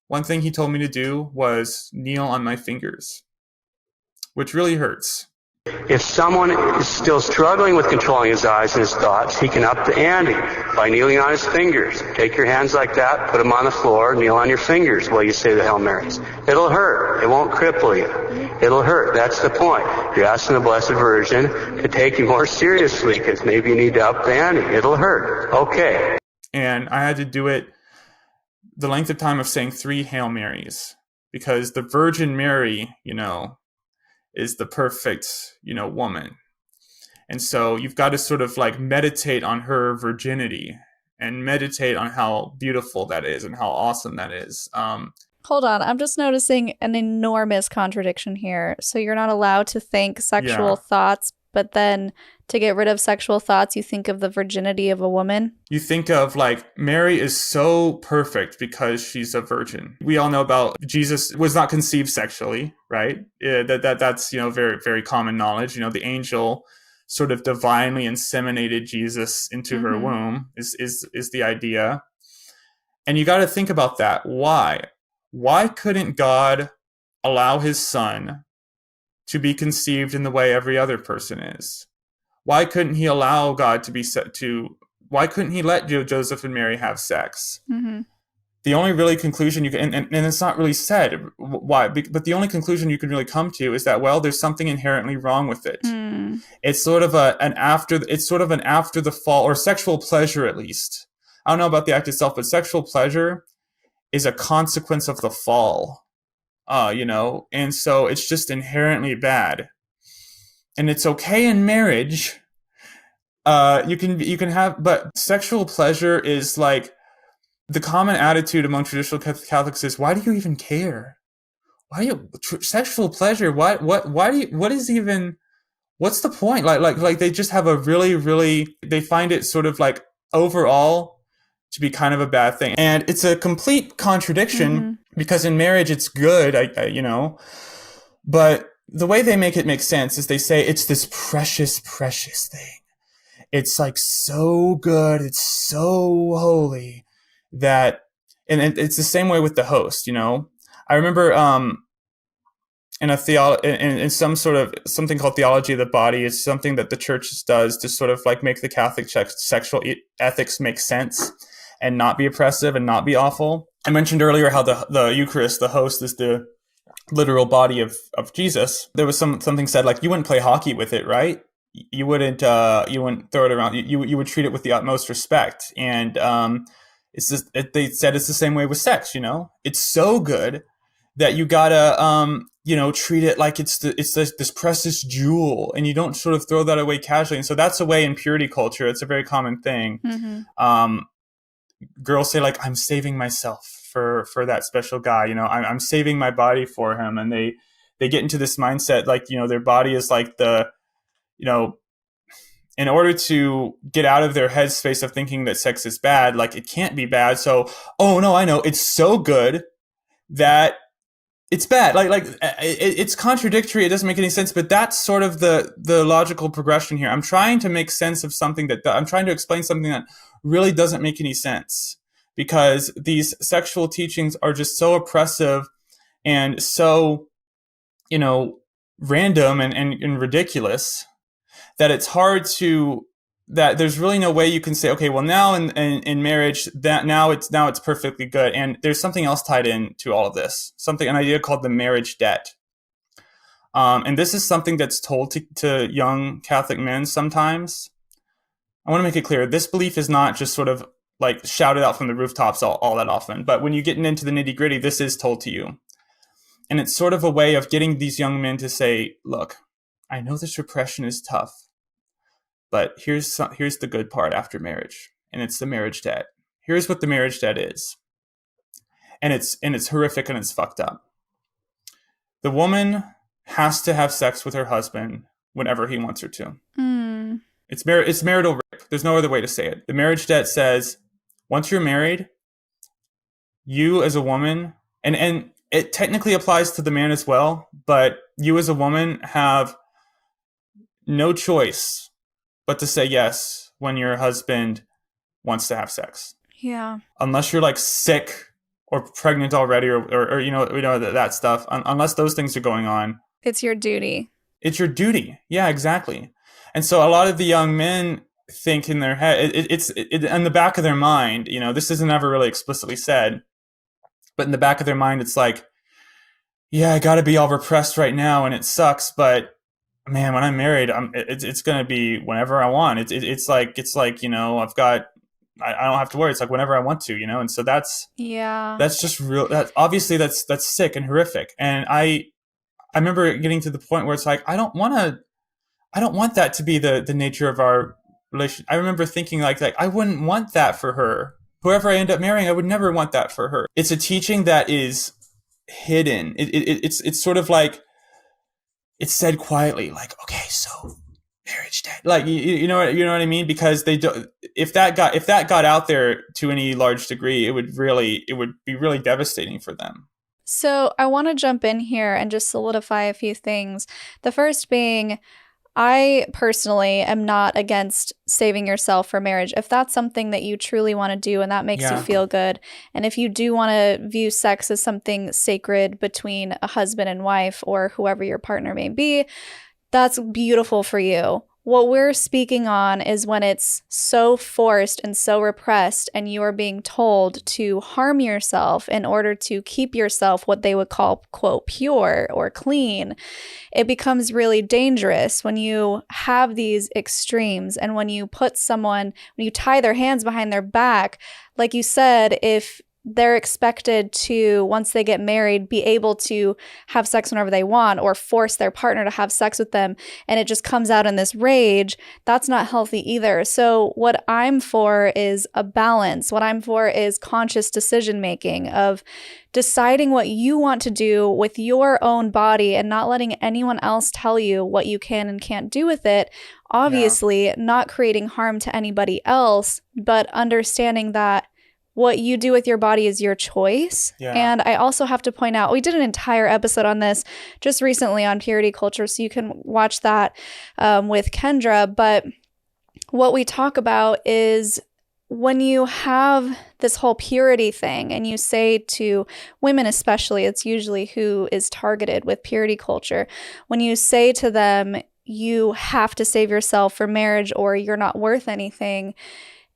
one thing he told me to do was kneel on my fingers, which really hurts. If someone is still struggling with controlling his eyes and his thoughts, he can up the ante by kneeling on his fingers. Take your hands like that, put them on the floor, kneel on your fingers while you say the Hail Marys. It'll hurt. It won't cripple you. It'll hurt. That's the point. You're asking the Blessed Virgin to take you more seriously because maybe you need to up the ante. It'll hurt. Okay. And I had to do it the length of time of saying 3 Hail Marys, because the Virgin Mary, is the perfect, woman. And so you've got to sort of like meditate on her virginity and meditate on how beautiful that is and how awesome that is. Hold on. I'm just noticing an enormous contradiction here. So you're not allowed to think sexual thoughts, but then to get rid of sexual thoughts, you think of the virginity of a woman? You think of like Mary is so perfect because she's a virgin. We all know about Jesus was not conceived sexually, right? That's very, very common knowledge. The angel sort of divinely inseminated Jesus into her womb is the idea. And you got to think about that. Why couldn't God allow his son to be conceived in the way every other person is? Why couldn't he allow God to be why couldn't he let Joseph and Mary have sex? Mm-hmm. The only really conclusion you can, and it's not really said why, but the only conclusion you can really come to is that, well, there's something inherently wrong with it. It's sort of an after the fall, or sexual pleasure at least. I don't know about the act itself, but sexual pleasure is a consequence of the fall. And so it's just inherently bad. And it's okay in marriage. You can have, but sexual pleasure is like the common attitude among traditional Catholics is, why do you even care? Sexual pleasure? What's the point? Like they just have a really, really, they find it sort of like overall to be kind of a bad thing. And it's a complete contradiction because in marriage it's good, but the way they make it make sense is they say it's this precious, precious thing. It's like so good, it's so holy that, and it's the same way with the host, I remember in some sort of something called theology of the body, it's something that the church does to sort of like make the Catholic sexual ethics make sense and not be oppressive and not be awful. I mentioned earlier how the Eucharist, the host, is the literal body of Jesus. There was something said like, you wouldn't play hockey with it, right? You wouldn't throw it around. You would treat it with the utmost respect. And they said it's the same way with sex. It's so good that you gotta treat it like it's this precious jewel, and you don't sort of throw that away casually. And so that's a way in purity culture. It's a very common thing. Girls say like, I'm saving myself for that special guy. I'm saving my body for him, and they get into this mindset like their body is like in order to get out of their headspace of thinking that sex is bad, like it can't be bad. So, oh no, I know it's so good that it's bad. It's contradictory. It doesn't make any sense, but that's sort of the logical progression here. I'm trying to make sense of something I'm trying to explain something that really doesn't make any sense, because these sexual teachings are just so oppressive and so, random and ridiculous that it's hard that there's really no way you can say, okay, well now in marriage that now it's perfectly good. And there's something else tied in to all of this, an idea called the marriage debt. And this is something that's told to young Catholic men sometimes. I want to make it clear, this belief is not just sort of like shouted out from the rooftops all that often, but when you get into the nitty gritty, this is told to you. And it's sort of a way of getting these young men to say, look, I know this repression is tough, but here's the good part after marriage, and it's the marriage debt. Here's what the marriage debt is. And it's horrific and it's fucked up. The woman has to have sex with her husband whenever he wants her to. It's marital rape. There's no other way to say it. The marriage debt says, once you're married, you as a woman, and it technically applies to the man as well, but you as a woman have no choice but to say yes when your husband wants to have sex. Yeah. Unless you're like sick or pregnant already, or that stuff. Unless those things are going on, It's your duty. it's your duty. Yeah, exactly. And so a lot of the young men think in their head, it's in the back of their mind. This isn't ever really explicitly said, but in the back of their mind, it's like, yeah, I got to be all repressed right now, and it sucks, but man, when I'm married, it's going to be whenever I want. It's like I've got, I don't have to worry. It's like whenever I want to, and so Yeah. that's just real. That obviously that's sick and horrific. And I remember getting to the point where it's like I don't want that to be the nature of our relation. I remember thinking like I wouldn't want that for her. Whoever I end up marrying, I would never want that for her. It's a teaching that is hidden. It's sort of like it's said quietly, like, okay, so marriage dead. Like you know what I mean? Because they do, if that got out there to any large degree, it would be really devastating for them. So I want to jump in here and just solidify a few things. The first being, I personally am not against saving yourself for marriage. If that's something that you truly want to do and that makes you feel good, and if you do want to view sex as something sacred between a husband and wife or whoever your partner may be, that's beautiful for you. What we're speaking on is when it's so forced and so repressed, and you are being told to harm yourself in order to keep yourself what they would call, quote, pure or clean. It becomes really dangerous when you have these extremes, and when you when you tie their hands behind their back, like you said, if they're expected to, once they get married, be able to have sex whenever they want or force their partner to have sex with them, and it just comes out in this rage, that's not healthy either. So what I'm for is a balance. What I'm for is conscious decision making of deciding what you want to do with your own body and not letting anyone else tell you what you can and can't do with it. Obviously, not creating harm to anybody else, but understanding that what you do with your body is your choice. Yeah. And I also have to point out, we did an entire episode on this just recently on purity culture, so you can watch that with Kendra. But what we talk about is when you have this whole purity thing and you say to women especially, it's usually who is targeted with purity culture, when you say to them, you have to save yourself for marriage or you're not worth anything,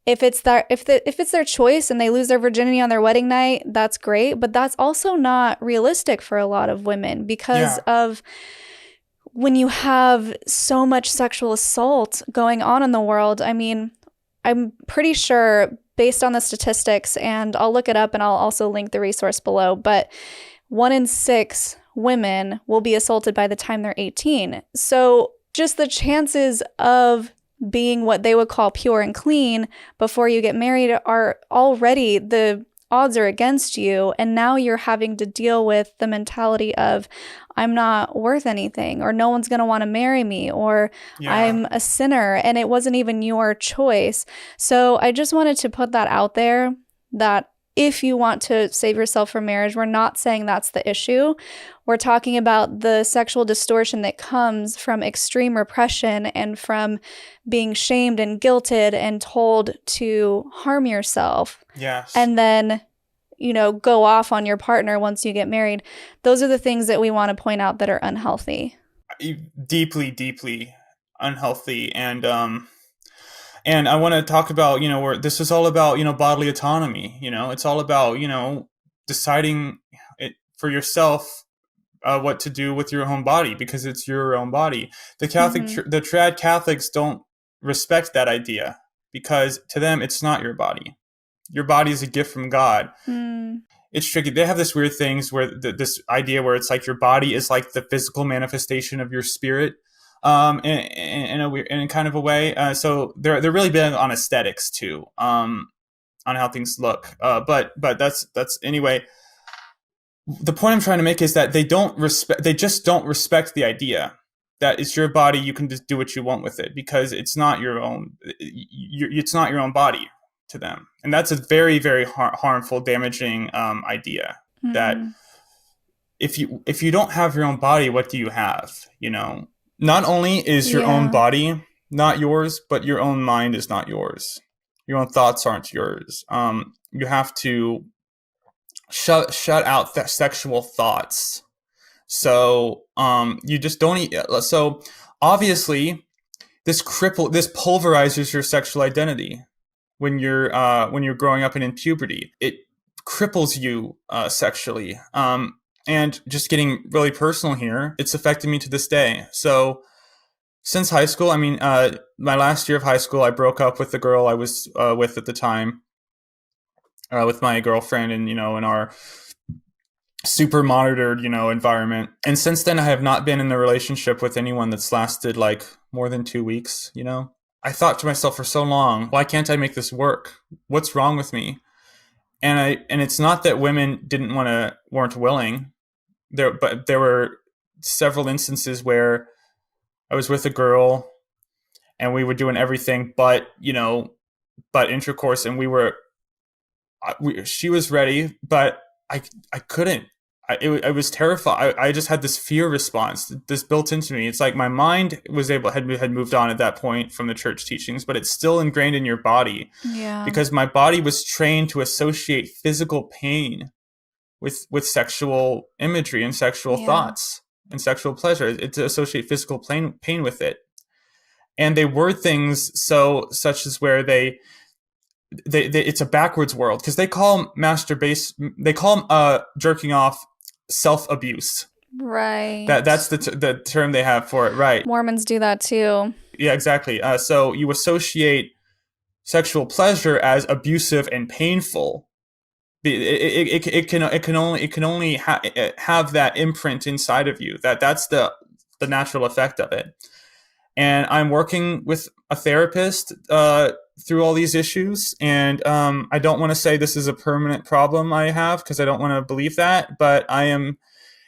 if it's their choice and they lose their virginity on their wedding night, that's great. But that's also not realistic for a lot of women because of when you have so much sexual assault going on in the world. I mean, I'm pretty sure based on the statistics, and I'll look it up and I'll also link the resource below, but 1 in 6 women will be assaulted by the time they're 18. So just the chances of being what they would call pure and clean before you get married are already, the odds are against you. And now you're having to deal with the mentality of, I'm not worth anything, or no one's going to want to marry me, or I'm a sinner, and it wasn't even your choice. So I just wanted to put that out there, that if you want to save yourself from marriage, we're not saying that's the issue. We're talking about the sexual distortion that comes from extreme repression and from being shamed and guilted and told to harm yourself. Yes. And then, go off on your partner once you get married. Those are the things that we want to point out that are unhealthy. Deeply, deeply unhealthy. And I want to talk about, where this is all about, bodily autonomy. It's all about, deciding it for yourself, what to do with your own body, because it's your own body. The the trad Catholics don't respect that idea, because to them, it's not your body. Your body is a gift from God. It's tricky. They have this weird things where this idea where it's like your body is like the physical manifestation of your spirit. In kind of a way. So they're really big on aesthetics too, on how things look. But that's anyway. The point I'm trying to make is that they just don't respect the idea that it's your body. You can just do what you want with it because it's not your own. It's not your own body to them, and that's a very, very harmful, damaging idea. That if you don't have your own body, what do you have? Not only is your own body not yours, but your own mind is not yours. Your own thoughts aren't yours. You have to shut out that sexual thoughts. So you just don't eat. So obviously this pulverizes your sexual identity when you're growing up and in puberty. It cripples you sexually. And just getting really personal here, it's affected me to this day. So since high school, I mean, my last year of high school, I broke up with the girl I was with at the time, with my girlfriend, and in our super monitored, environment. And since then, I have not been in a relationship with anyone that's lasted like more than 2 weeks. I thought to myself for so long, why can't I make this work? What's wrong with me? And it's not that women weren't willing. But there were several instances where I was with a girl and we were doing everything but intercourse, and she was ready, but I couldn't. I was terrified. I just had this fear response, this built into me. It's like my mind had moved on at that point from the church teachings, but it's still ingrained in your body. Yeah. Because my body was trained to associate physical pain with sexual imagery and sexual thoughts and sexual pleasure. To associate physical pain with it. And they word things such as where they it's a backwards world, because they call jerking off self-abuse. Right. That's the term they have for it, right? Mormons do that too. Yeah, exactly. So you associate sexual pleasure as abusive and painful. It can only have that imprint inside of you. That's the natural effect of it. And I'm working with a therapist through all these issues. And I don't want to say this is a permanent problem I have, because I don't want to believe that. But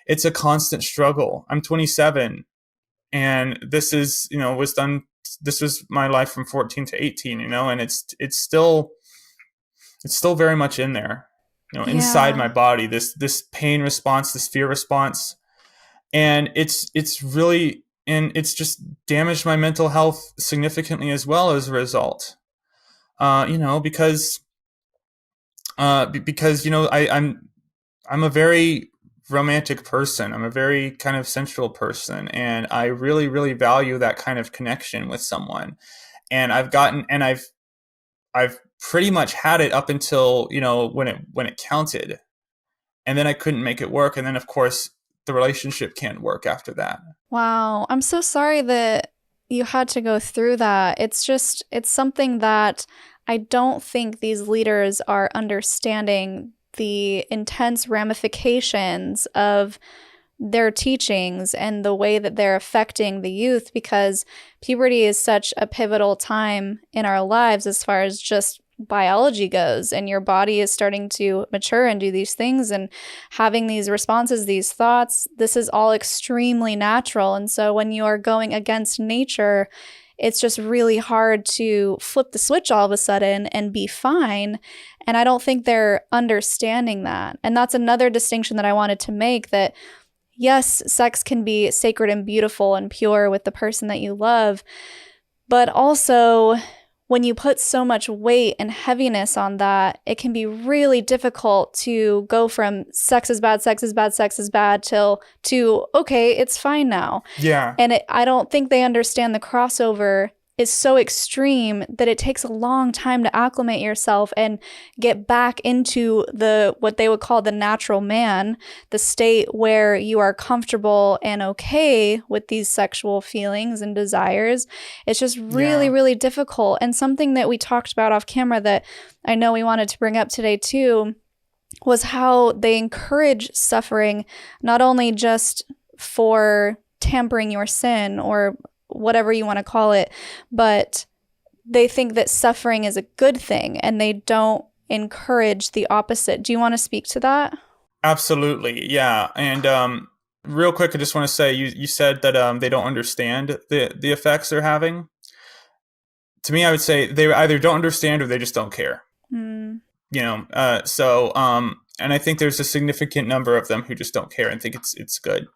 it's a constant struggle. I'm 27, and this is, this was my life from 14 to 18, and it's still very much in there, inside my body, this pain response, this fear response. And it's really, and it's just damaged my mental health significantly as well as a result. Because I'm a very romantic person. I'm a very kind of sensual person, and I really, really value that kind of connection with someone. And I've pretty much had it up until, when it counted, and then I couldn't make it work. And then of course the relationship can't work after that. Wow. I'm so sorry that you had to go through that. It's something that I don't think these leaders are understanding the intense ramifications of their teachings and the way that they're affecting the youth, because puberty is such a pivotal time in our lives as far as just biology goes, and your body is starting to mature and do these things and having these responses, these thoughts. This is all extremely natural. And so when you are going against nature, it's just really hard to flip the switch all of a sudden and be fine. And I don't think they're understanding that. And that's another distinction that I wanted to make, that yes, sex can be sacred and beautiful and pure with the person that you love, but also when you put so much weight and heaviness on that, it can be really difficult to go from sex is bad, sex is bad, sex is bad, to, okay, it's fine now. Yeah. And I don't think they understand the crossover is so extreme that it takes a long time to acclimate yourself and get back into what they would call the natural man, the state where you are comfortable and okay with these sexual feelings and desires. It's just really, really difficult. And something that we talked about off camera that I know we wanted to bring up today too was how they encourage suffering, not only just for tampering your sin or whatever you want to call it, but they think that suffering is a good thing and they don't encourage the opposite. Do you want to speak to that? Absolutely. Yeah. And real quick, I just want to say, you said that they don't understand the effects they're having. To me, I would say they either don't understand or they just don't care. And I think there's a significant number of them who just don't care and think it's good.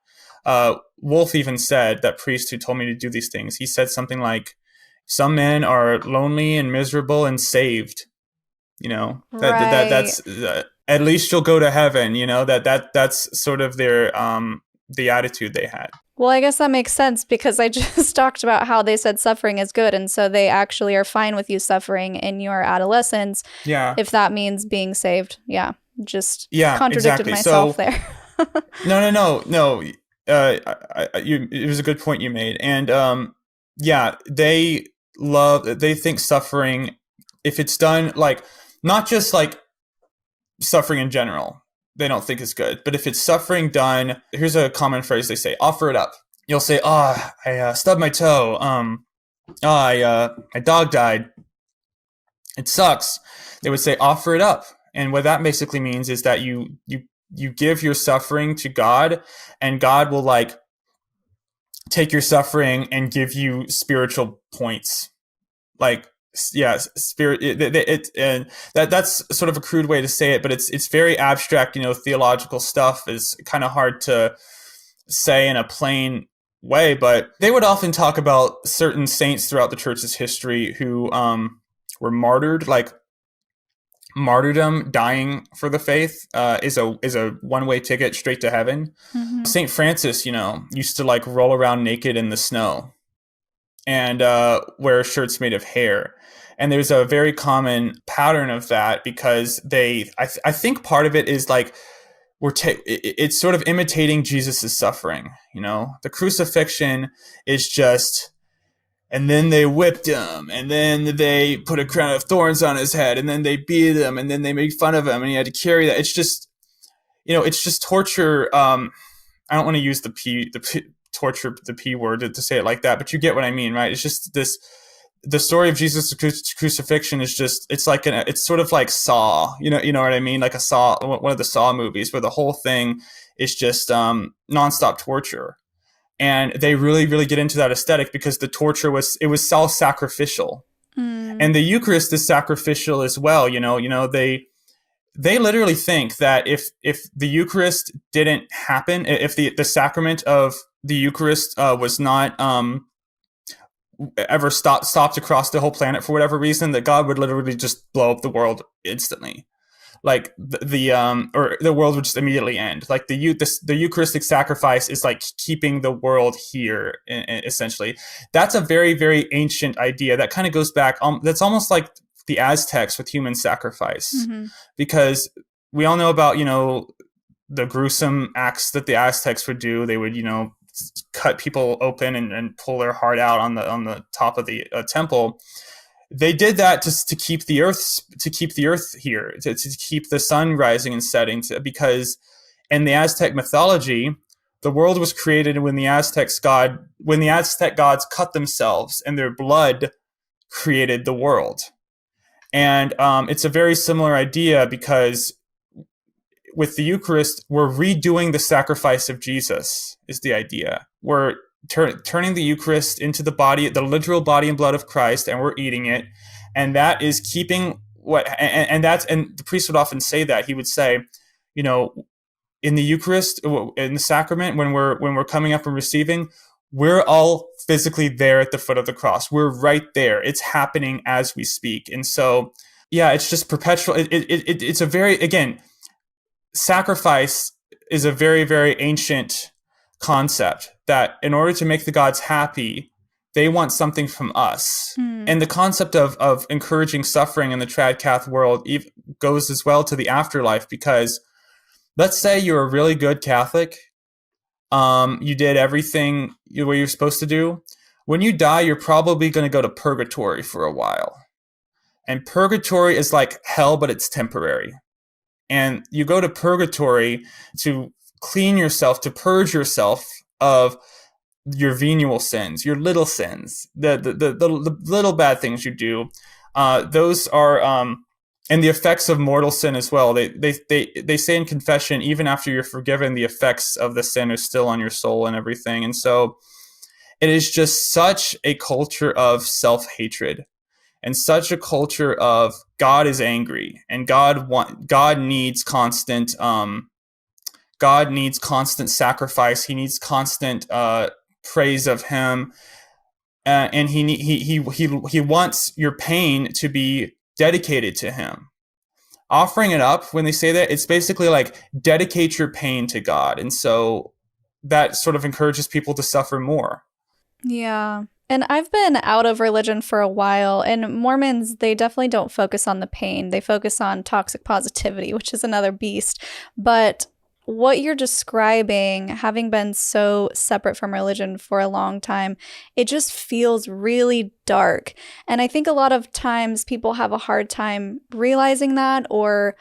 Wolf even said, that priest who told me to do these things, he said something like, some men are lonely and miserable and saved, Right. that's at least you'll go to heaven. That's sort of their the attitude they had. Well, I guess that makes sense because I just talked about how they said suffering is good. And so they actually are fine with you suffering in your adolescence. Yeah. If that means being saved. Yeah. Just Yeah, contradicted exactly. myself So there. no. It was a good point you made. And yeah, they think suffering, if it's done like, not just like suffering in general, they don't think is good. But if it's suffering done, here's a common phrase they say: offer it up. You'll say, "Oh, I stubbed my toe. My dog died. It sucks." They would say, "Offer it up." And what that basically means is that you give your suffering to God, and God will like take your suffering and give you spiritual points. Like, yeah, spirit. And that's sort of a crude way to say it, but it's very abstract. Theological stuff is kind of hard to say in a plain way. But they would often talk about certain saints throughout the church's history who were martyred. Like, martyrdom, dying for the faith, is a one-way ticket straight to heaven. Mm-hmm. Saint Francis, used to like roll around naked in the snow and wear shirts made of hair. And there's a very common pattern of that because I think part of it is like it's sort of imitating Jesus's suffering. The crucifixion is just, and then they whipped him, and then they put a crown of thorns on his head, and then they beat him, and then they made fun of him, and he had to carry that. It's just, it's just torture. I don't want to use torture, the P word to say it like that, but you get what I mean, right? It's just the story of Jesus' crucifixion is just, it's sort of like Saw, you know what I mean? Like a Saw, one of the Saw movies where the whole thing is just nonstop torture. And they really, really get into that aesthetic because the torture was self-sacrificial. And the Eucharist is sacrificial as well. They literally think that if the Eucharist didn't happen, if the sacrament of the Eucharist was not ever stopped across the whole planet for whatever reason, that God would literally just blow up the world instantly. Like or the world would just immediately end. Like the Eucharistic sacrifice is like keeping the world here, essentially. That's a very, very ancient idea that kind of goes back. That's almost like the Aztecs with human sacrifice, because we all know about the gruesome acts that the Aztecs would do. They would cut people open and pull their heart out on the top of the temple. They did that to keep the earth here, to keep the sun rising and setting, because in the Aztec mythology, the world was created when the Aztec gods cut themselves, and their blood created the world. And it's a very similar idea, because with the Eucharist, we're redoing the sacrifice of Jesus, is the idea. We're turning the Eucharist into the literal body and blood of Christ, and we're eating it. And that is keeping and the priest would often say that. He would say, in the Eucharist, in the sacrament, when we're coming up and receiving, we're all physically there at the foot of the cross. We're right there. It's happening as we speak. And so, yeah, it's just perpetual. It's a very, again, sacrifice is a very, very ancient concept that in order to make the gods happy, they want something from us. And the concept of encouraging suffering in the trad cath world goes as well to the afterlife, because let's say you're a really good Catholic. You did everything what you're supposed to do. When you die, you're probably going to go to purgatory for a while. And purgatory is like hell, but it's temporary. And you go to purgatory to clean yourself, to purge yourself of your venial sins, your little sins, the little bad things you do. Those are and the effects of mortal sin as well. They say in confession, even after you're forgiven, the effects of the sin are still on your soul and everything. And so it is just such a culture of self-hatred, and such a culture of God is angry, and God needs constant sacrifice. He needs constant praise of Him, and he wants your pain to be dedicated to Him. offering it up, when they say that, it's basically like dedicate your pain to God. And so that sort of encourages people to suffer more. Yeah. And I've been out of religion for a while, and Mormons, they definitely don't focus on the pain. They focus on toxic positivity, which is another beast. But what you're describing, having been so separate from religion for a long time, it just feels really dark. And I think a lot of times people have a hard time realizing that or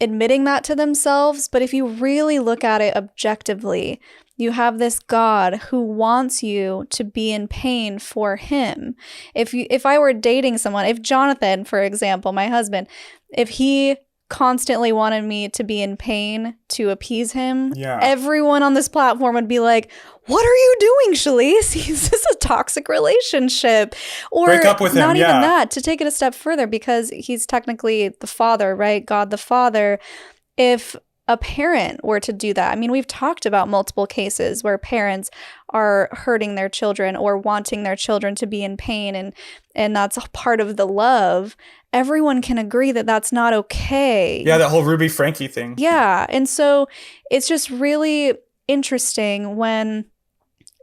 admitting that to themselves. But if you really look at it objectively, you have this God who wants you to be in pain for him. If I were dating someone, if Jonathan, for example, my husband, if he constantly wanted me to be in pain to appease him, Yeah. everyone on this platform would be like, "What are you doing, Shalise? This is a toxic relationship." Or Break up with him, not even yeah. that, to take it a step further, because he's technically the father, right? God the Father. If a parent were to do that, I mean, we've talked about multiple cases where parents are hurting their children or wanting their children to be in pain, and that's a part of the love. Everyone can agree that that's not okay. Yeah, that whole Ruby Frankie thing. Yeah. And so it's just really interesting when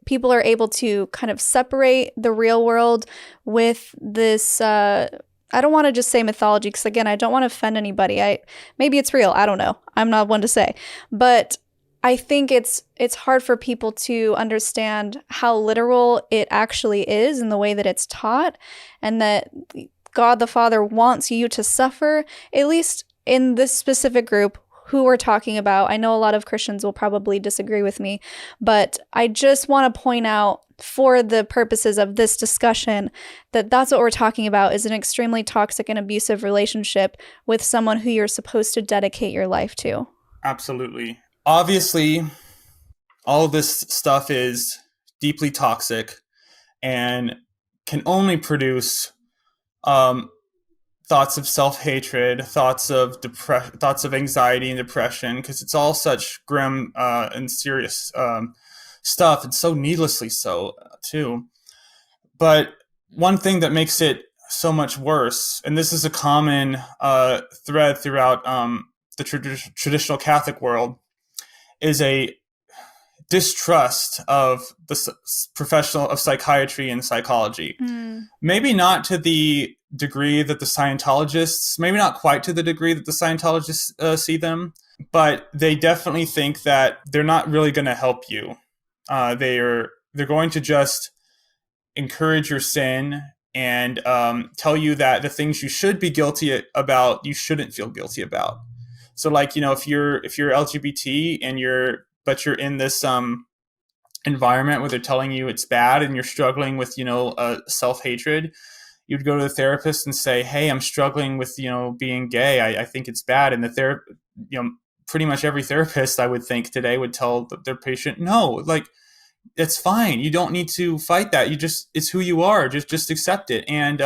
people are able to kind of separate the real world with this I don't want to just say mythology, because again, I don't want to offend anybody. Maybe it's real. I don't know. I'm not one to say. But I think it's hard for people to understand how literal it actually is in the way that it's taught, and that God the Father wants you to suffer, at least in this specific group who we're talking about. I know a lot of Christians will probably disagree with me, but I just want to point out, for the purposes of this discussion, that that's what we're talking about, is an extremely toxic and abusive relationship with someone who you're supposed to dedicate your life to. Absolutely. Obviously, all of this stuff is deeply toxic and can only produce thoughts of self-hatred, thoughts of anxiety and depression, because it's all such grim and serious stuff, and so needlessly so too. But one thing that makes it so much worse, and this is a common thread throughout the traditional Catholic world, is a distrust of the professional of psychiatry and psychology. Maybe not to the degree that the Scientologists, maybe not quite to the degree that the Scientologists see them, but they definitely think that they're not really going to help you. They're going to just encourage your sin and tell you that the things you should be guilty about, you shouldn't feel guilty about. So, like, if you're LGBT and you're in this environment where they're telling you it's bad and you're struggling with self-hatred, you'd go to the therapist and say, "Hey, I'm struggling with being gay. I think it's bad." And pretty much every therapist, I would think, today would tell their patient, "No, like, it's fine. You don't need to fight that. It's who you are. Just accept it." And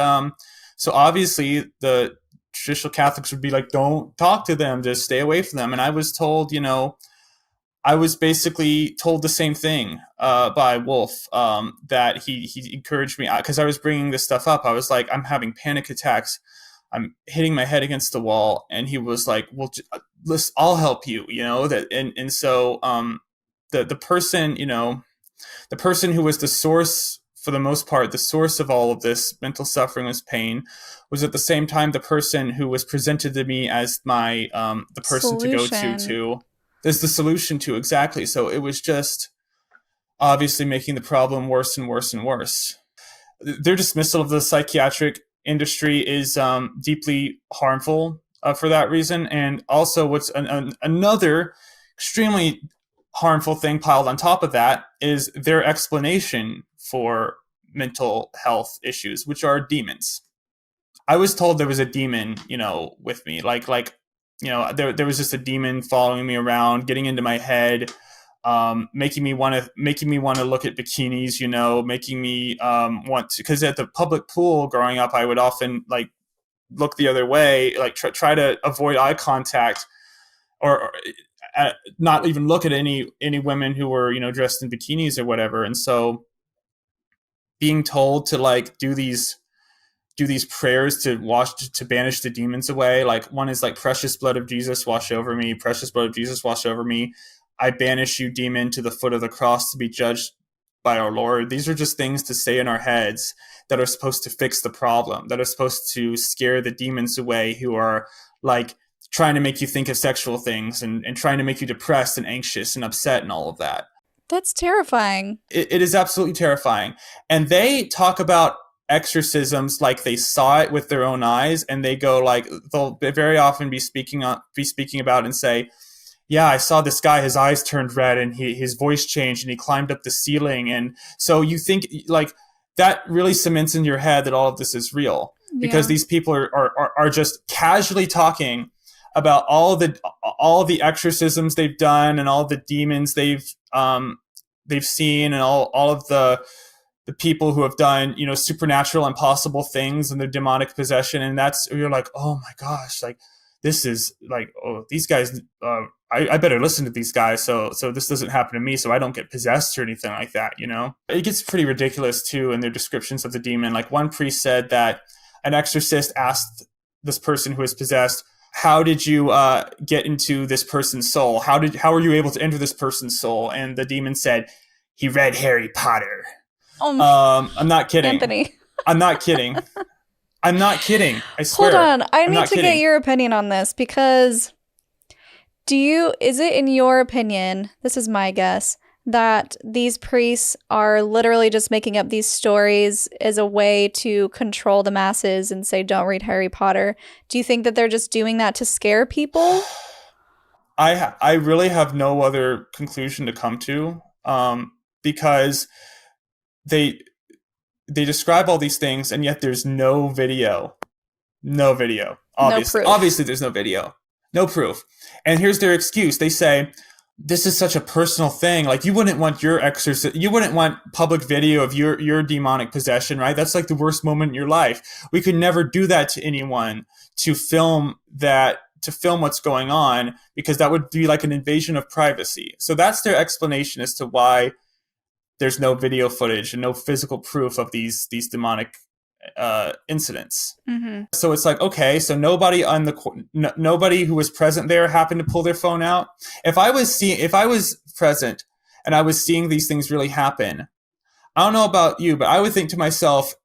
so obviously the traditional Catholics would be like, "Don't talk to them. Just stay away from them." And I was told, I was basically told the same thing by Wolf, that he encouraged me, because I was bringing this stuff up. I was like, "I'm having panic attacks. I'm hitting my head against the wall." And he was like, "Well, listen, I'll help you." So the person, the person who was the source, for the most part, the source of all of this mental suffering, was pain, was at the same time the person who was presented to me as my the person Solution. to go to is the solution to. Exactly. So it was just obviously making the problem worse and worse and worse. Their dismissal of the psychiatric industry is deeply harmful for that reason. And also, what's another extremely harmful thing piled on top of that is their explanation for mental health issues, which are demons. I was told there was a demon, with me, like there was just a demon following me around, getting into my head, making me want to look at bikinis, making me want to, because at the public pool growing up, I would often like look the other way, like try to avoid eye contact, or not even look at any women who were dressed in bikinis or whatever. And so being told to like do these do these prayers to banish the demons away. Like one is like, precious blood of Jesus, wash over me. Precious blood of Jesus, wash over me. I banish you, demon, to the foot of the cross to be judged by our Lord. These are just things to say in our heads that are supposed to fix the problem, that are supposed to scare the demons away who are like trying to make you think of sexual things and trying to make you depressed and anxious and upset and all of that. That's terrifying. It is absolutely terrifying. And they talk about exorcisms like they saw it with their own eyes, and they go like, they'll very often be speaking about and say, yeah, I saw this guy, his eyes turned red and his voice changed and he climbed up the ceiling. And so you think like that really cements in your head that all of this is real, because these people are just casually talking about all of the exorcisms they've done and all the demons they've seen and all of the people who have done, you know, supernatural, impossible things and their demonic possession. And you're like, oh my gosh, like this is like, oh, these guys, I better listen to these guys so this doesn't happen to me, so I don't get possessed or anything like that, you know? It gets pretty ridiculous too in their descriptions of the demon. Like one priest said that an exorcist asked this person who was possessed, how did you get into this person's soul? How were you able to enter this person's soul? And the demon said, he read Harry Potter. I'm not kidding. Anthony. I'm not kidding. I'm not kidding. I swear. Hold on. I need to get your opinion on this, because is it in your opinion, this is my guess, that these priests are literally just making up these stories as a way to control the masses and say, don't read Harry Potter? Do you think that they're just doing that to scare people? I really have no other conclusion to come to, because they describe all these things, and yet there's no video. No video. Obviously. No proof. Obviously there's no video. No proof. And here's their excuse. They say, this is such a personal thing. Like you wouldn't want you wouldn't want public video of your demonic possession, right? That's like the worst moment in your life. We could never do that to anyone, to film what's going on, because that would be like an invasion of privacy. So that's their explanation as to why there's no video footage and no physical proof of these demonic incidents. Mm-hmm. So it's like, okay, so nobody who was present there happened to pull their phone out. If I was present and I was seeing these things really happen, I don't know about you, but I would think to myself,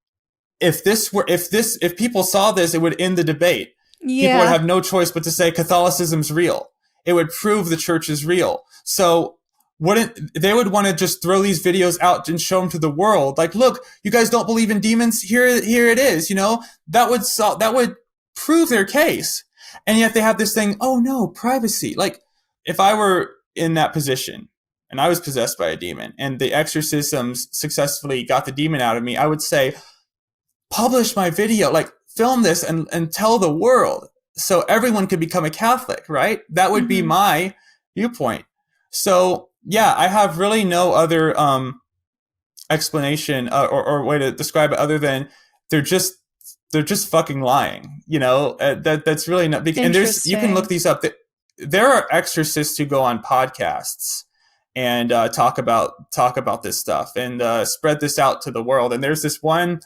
if people saw this, it would end the debate. Yeah. People would have no choice but to say Catholicism's real. It would prove the church is real. So they would want to just throw these videos out and show them to the world. Like, look, you guys don't believe in demons? Here it is. You know, that would prove their case. And yet they have this thing, oh no, privacy. Like if I were in that position and I was possessed by a demon and the exorcisms successfully got the demon out of me, I would say, publish my video, like film this and tell the world so everyone could become a Catholic, right? That would be my viewpoint. So yeah, I have really no other explanation or way to describe it other than they're just fucking lying. You know, that's really not. And you can look these up. There are exorcists who go on podcasts and talk about this stuff and spread this out to the world. And there's this one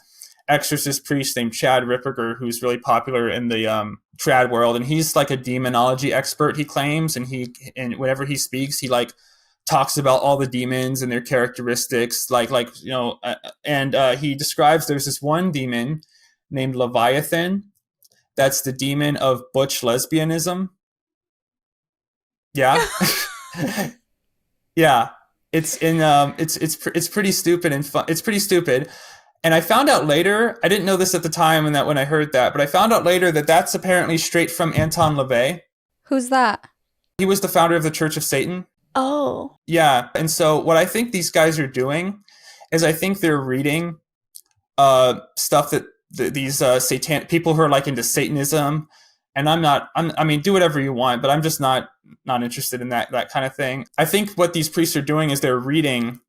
exorcist priest named Chad Ripperger who's really popular in the trad world, and he's like a demonology expert, he claims, and whenever he speaks, he like talks about all the demons and their characteristics, like you know, and he describes there's this one demon named Leviathan. That's the demon of butch lesbianism. Yeah. Yeah. It's pretty stupid and fun. It's pretty stupid. And I found out later, I didn't know this at the time when I heard that, but I found out later that that's apparently straight from Anton LaVey. Who's that? He was the founder of the Church of Satan. Oh. Yeah. And so what I think these guys are doing is I think they're reading stuff that these satanic people who are like into Satanism. And I mean, do whatever you want, but I'm just not interested in that kind of thing. I think what these priests are doing is they're reading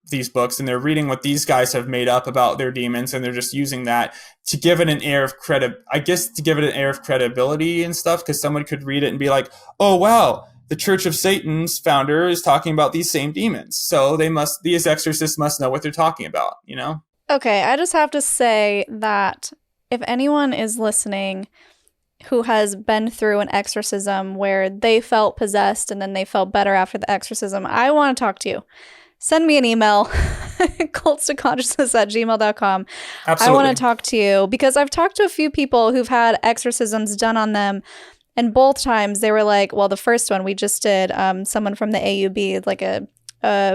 these books and they're reading what these guys have made up about their demons, and they're just using that to give it an air of credibility and stuff, because someone could read it and be like, oh wow, the Church of Satan's founder is talking about these same demons, so these exorcists must know what they're talking about, you know? Okay, I just have to say that if anyone is listening who has been through an exorcism where they felt possessed and then they felt better after the exorcism, I want to talk to you. Send me an email, cultstoconsciousness@gmail.com. I Absolutely. want to talk to you because I've talked to a few people who've had exorcisms done on them. And both times they were like, well, the first one we just did, someone from the AUB, like a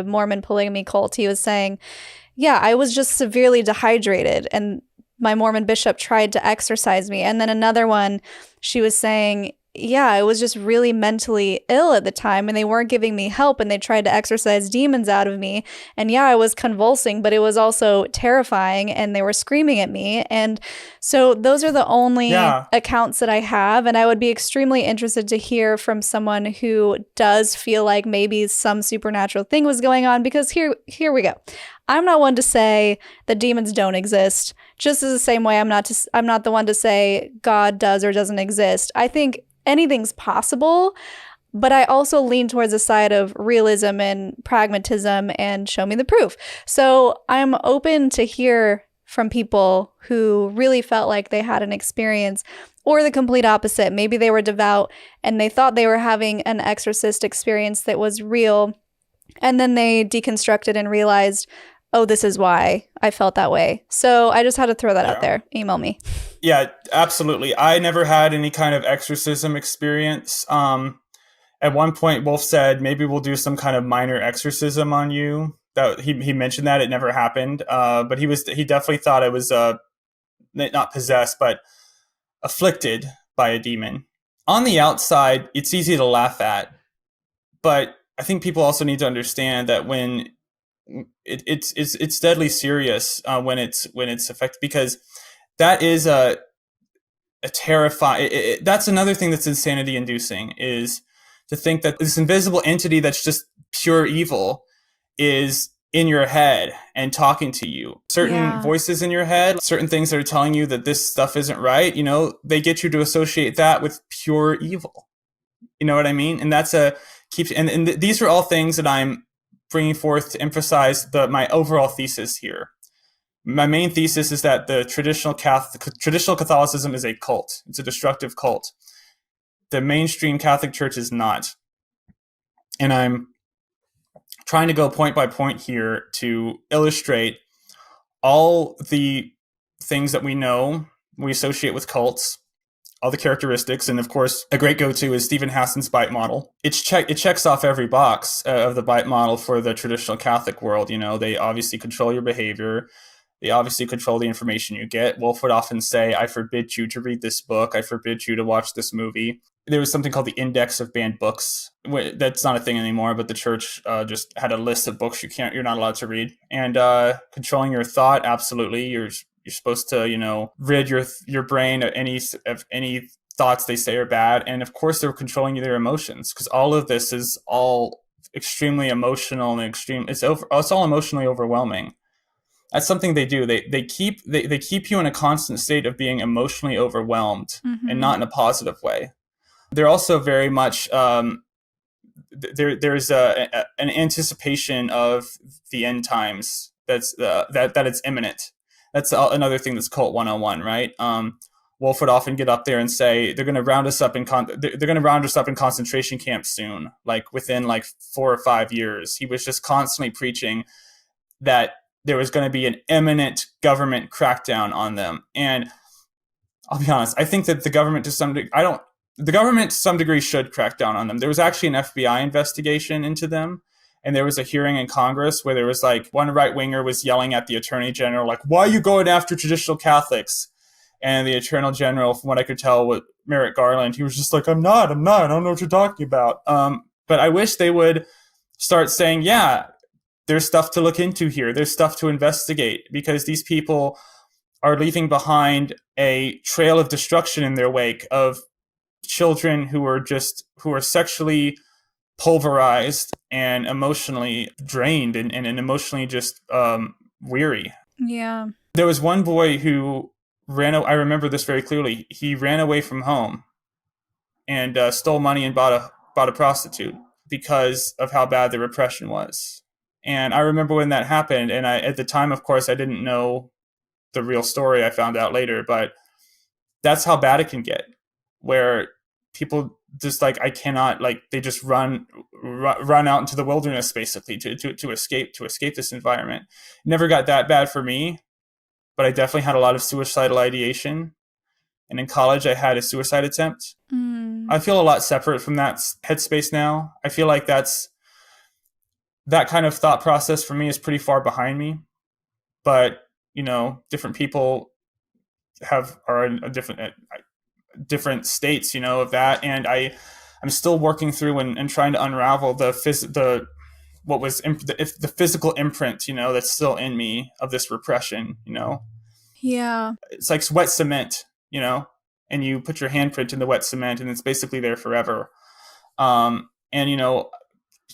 Mormon polygamy cult, he was saying, yeah, I was just severely dehydrated and my Mormon bishop tried to exorcise me. And then another one, she was saying, yeah, I was just really mentally ill at the time and they weren't giving me help and they tried to exorcise demons out of me. And yeah, I was convulsing, but it was also terrifying and they were screaming at me. And so those are the only accounts that I have. And I would be extremely interested to hear from someone who does feel like maybe some supernatural thing was going on, because here we go. I'm not one to say that demons don't exist, just as the same way I'm not the one to say God does or doesn't exist. I think anything's possible, but I also lean towards the side of realism and pragmatism and show me the proof. So I'm open to hear from people who really felt like they had an experience, or the complete opposite. Maybe they were devout and they thought they were having an exorcist experience that was real, and then they deconstructed and realized, oh, this is why I felt that way. So I just had to throw that out there. Email me. Yeah, absolutely. I never had any kind of exorcism experience. At one point, Wolf said, maybe we'll do some kind of minor exorcism on you. That he mentioned that. It never happened. But he definitely thought I was not possessed, but afflicted by a demon. On the outside, it's easy to laugh at. But I think people also need to understand that when it's deadly serious when it's affected, because that is a terrifying. That's another thing that's insanity inducing, is to think that this invisible entity that's just pure evil is in your head and talking to you. Certain voices in your head, certain things that are telling you that this stuff isn't right, they get you to associate that with pure evil. You know what I mean? And that's and these are all things that I'm bringing forth to emphasize my overall thesis here. My main thesis is that the traditional Catholicism is a cult. It's a destructive cult. The mainstream Catholic Church is not. And I'm trying to go point by point here to illustrate all the things that we know we associate with cults, all the characteristics, and of course, a great go-to is Stephen Hassan's bite model. It checks off every box of the bite model for the traditional Catholic world. They obviously control your behavior. They obviously control the information you get. Wolf would often say, I forbid you to read this book. I forbid you to watch this movie. There was something called the Index of Banned Books. That's not a thing anymore, but the church just had a list of books you're not allowed to read. And controlling your thought, absolutely. You're supposed to, rid your brain of any thoughts they say are bad. And of course, they're controlling their emotions, because all of this is all extremely emotional and it's all emotionally overwhelming. That's something they do. They keep you in a constant state of being emotionally overwhelmed, and not in a positive way. They're also very much there's an anticipation of the end times that it's imminent. That's another thing that's Cult 101, right? Wolf would often get up there and say they're going to round us up in concentration camps soon, like within 4 or 5 years. He was just constantly preaching that there was going to be an imminent government crackdown on them. And I'll be honest, I think that the government to some degree should crack down on them. There was actually an FBI investigation into them, and there was a hearing in Congress where there was one right-winger was yelling at the Attorney General, why are you going after traditional Catholics? And the Attorney General, from what I could tell with Merrick Garland, he was just like, I'm not, I don't know what you're talking about. But I wish they would start saying, yeah, there's stuff to look into here. There's stuff to investigate, because these people are leaving behind a trail of destruction in their wake of children who are sexually pulverized and emotionally drained and emotionally just weary. Yeah. There was one boy who I remember this very clearly. He ran away from home and stole money and bought a prostitute because of how bad the repression was. And I remember when that happened, and at the time, of course, I didn't know the real story. I found out later, but that's how bad it can get, where people just like, I cannot, like, they just run out into the wilderness basically to escape this environment. It never got that bad for me, but I definitely had a lot of suicidal ideation. And in college, I had a suicide attempt. Mm. I feel a lot separate from that headspace now. I feel like that kind of thought process for me is pretty far behind me. But different people are in a different states, of that, and I'm still working through and trying to unravel the what was the physical imprint, that's still in me of this repression. Yeah. It's like wet cement, and you put your handprint in the wet cement, and it's basically there forever. And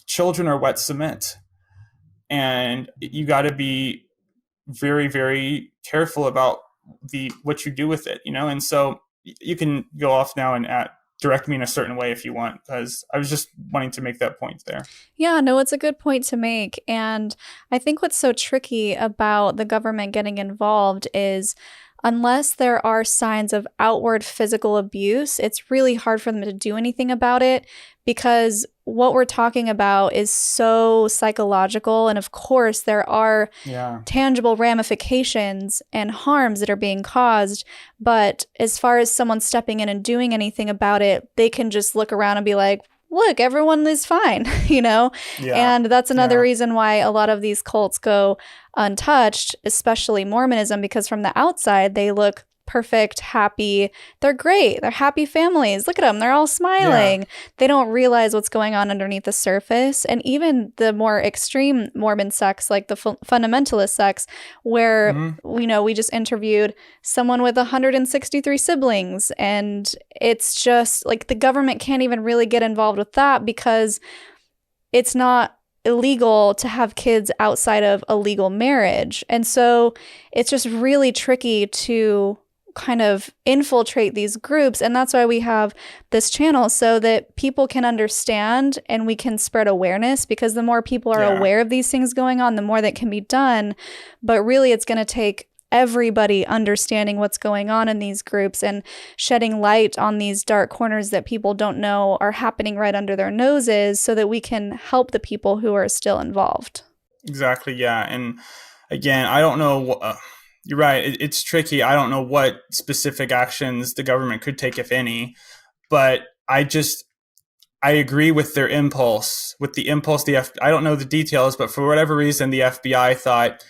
children are wet cement, and you got to be very, very careful about what you do with it, and so you can go off now and direct me in a certain way if you want, because I was just wanting to make that point there. Yeah, no, it's a good point to make. And I think what's so tricky about the government getting involved is unless there are signs of outward physical abuse, it's really hard for them to do anything about it because what we're talking about is so psychological. And of course, there are tangible ramifications and harms that are being caused. But as far as someone stepping in and doing anything about it, they can just look around and be like, look, everyone is fine, Yeah. And that's another reason why a lot of these cults go untouched, especially Mormonism, because from the outside, they look perfect, happy. They're great. They're happy families. Look at them. They're all smiling. They don't realize what's going on underneath the surface. And even the more extreme Mormon sects, like the fundamentalist sects, where, we just interviewed someone with 163 siblings. And it's just like the government can't even really get involved with that because it's not illegal to have kids outside of a legal marriage. And so it's just really tricky to kind of infiltrate these groups. And that's why we have this channel, so that people can understand and we can spread awareness, because the more people are aware of these things going on, the more that can be done. But really, it's going to take everybody understanding what's going on in these groups and shedding light on these dark corners that people don't know are happening right under their noses, so that we can help the people who are still involved. Exactly. Yeah. And again, I don't know. You're right. It's tricky. I don't know what specific actions the government could take, if any, but I agree with their impulse. With the impulse, I don't know the details, but for whatever reason, the FBI thought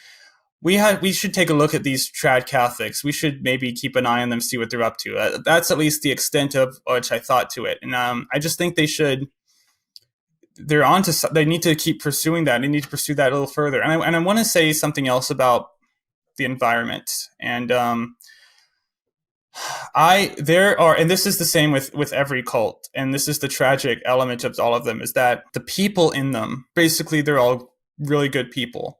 we should take a look at these trad Catholics. We should maybe keep an eye on them, see what they're up to. That's at least the extent of which I thought to it. And I just think they should. They're on to. They need to keep pursuing that. They need to pursue that a little further. And I want to say something else about the environment. And and this is the same with every cult, and this is the tragic element of all of them, is that the people in them, basically, they're all really good people.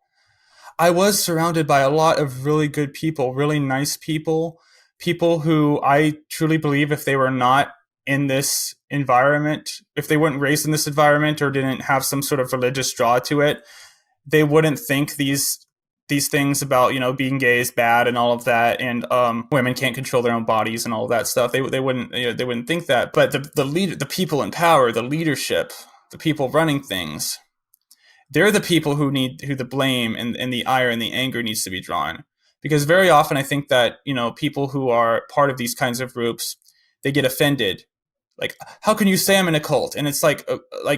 I was surrounded by a lot of really good people, really nice people who I truly believe, if they were not in this environment, if they weren't raised in this environment or didn't have some sort of religious draw to it, they wouldn't think these things about, being gay is bad and all of that, and women can't control their own bodies and all of that stuff. They wouldn't they wouldn't think that. But the people in power, the leadership, the people running things, they're the people who the blame and the ire and the anger needs to be drawn. Because very often I think that people who are part of these kinds of groups, they get offended. Like, how can you say I'm in a cult? And it's like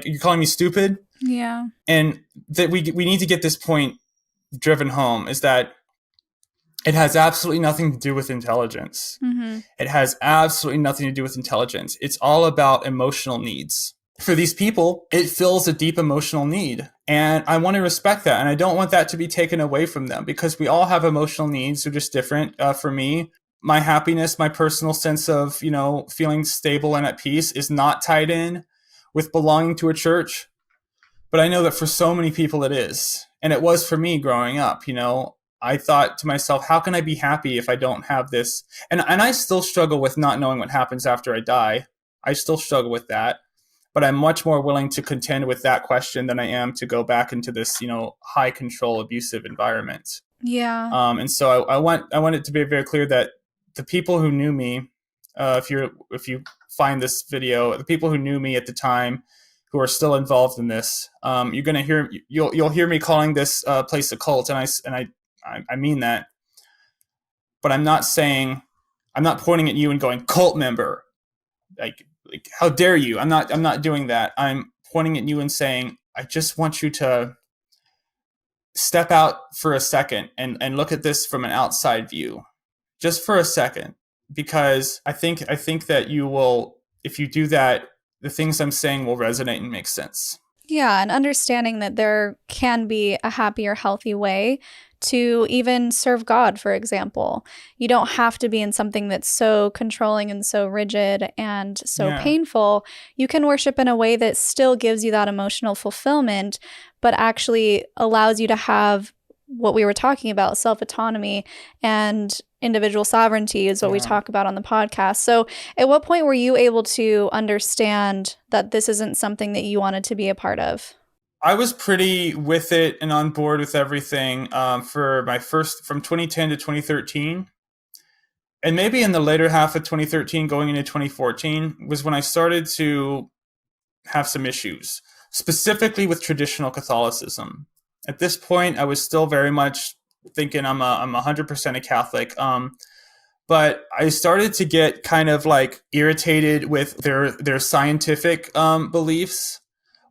you're calling me stupid? Yeah. And that we need to get this point driven home, is that it has absolutely nothing to do with intelligence. Mm-hmm. It has absolutely nothing to do with intelligence. It's all about emotional needs. For these people, it fills a deep emotional need. And I want to respect that. And I don't want that to be taken away from them, because we all have emotional needs. They're just different. For me, my happiness, my personal sense of, feeling stable and at peace is not tied in with belonging to a church. But I know that for so many people it is. And it was for me growing up. I thought to myself, how can I be happy if I don't have this? And I still struggle with not knowing what happens after I die. I still struggle with that. But I'm much more willing to contend with that question than I am to go back into this, high control, abusive environment. Yeah. And so I want it to be very clear that the people who knew me, if you find this video, the people who knew me at the time, who are still involved in this, you're gonna you'll hear me calling this place a cult, and I mean that. But I'm not pointing at you and going cult member, like how dare you? I'm not doing that. I'm pointing at you and saying I just want you to step out for a second and look at this from an outside view, just for a second, because I think that you will, if you do that, the things I'm saying will resonate and make sense. Yeah, and understanding that there can be a happier, healthy way to even serve God, for example. You don't have to be in something that's so controlling and so rigid and so painful. You can worship in a way that still gives you that emotional fulfillment, but actually allows you to have what we were talking about, self-autonomy and individual sovereignty is what we talk about on the podcast. So at what point were you able to understand that this isn't something that you wanted to be a part of? I was pretty with it and on board with everything for my first, from 2010 to 2013. And maybe in the later half of 2013 going into 2014 was when I started to have some issues, specifically with traditional Catholicism. At this point, I was still very much thinking I'm 100% a Catholic. But I started to get kind of like irritated with their scientific beliefs,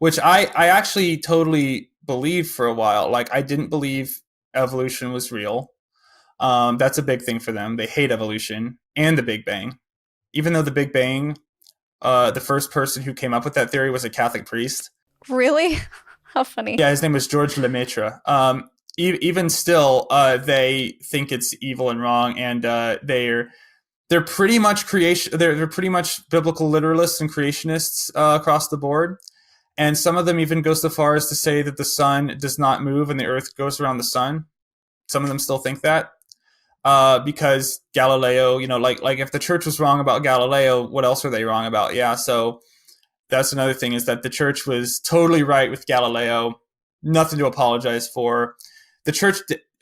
which I actually totally believed for a while. Like, I didn't believe evolution was real. That's a big thing for them. They hate evolution and the Big Bang. Even though the Big Bang, the first person who came up with that theory was a Catholic priest. Really? How funny. Yeah, his name was George Lemaitre. Even still, they think it's evil and wrong, and they're pretty much They're pretty much biblical literalists and creationists across the board. And some of them even go so far as to say that the sun does not move and the earth goes around the sun. Some of them still think that because Galileo, like if the church was wrong about Galileo, what else are they wrong about? Yeah, so that's another thing, is that the church was totally right with Galileo. Nothing to apologize for. The church,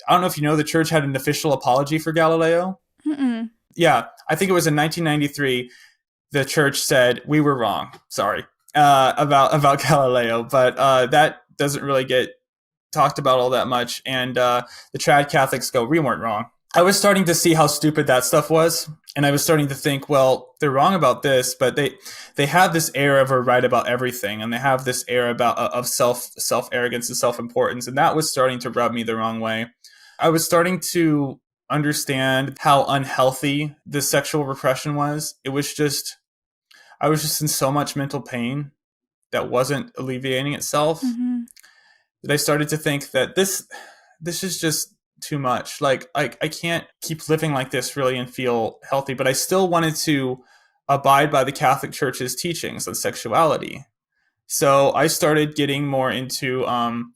I don't know if you know, the church had an official apology for Galileo. Mm-mm. Yeah, I think it was in 1993. The church said, we were wrong. Sorry. About Galileo, but that doesn't really get talked about all that much. And the trad Catholics go, we weren't wrong. I was starting to see how stupid that stuff was, and I was starting to think, well, they're wrong about this, but they have this air of a right about everything, and they have this air of self arrogance and self importance, and that was starting to rub me the wrong way. I was starting to understand how unhealthy the sexual repression was. I was just in so much mental pain that wasn't alleviating itself. Mm-hmm. That I started to think that this is just too much. Like, I can't keep living like this really and feel healthy, but I still wanted to abide by the Catholic Church's teachings on sexuality. So I started getting more into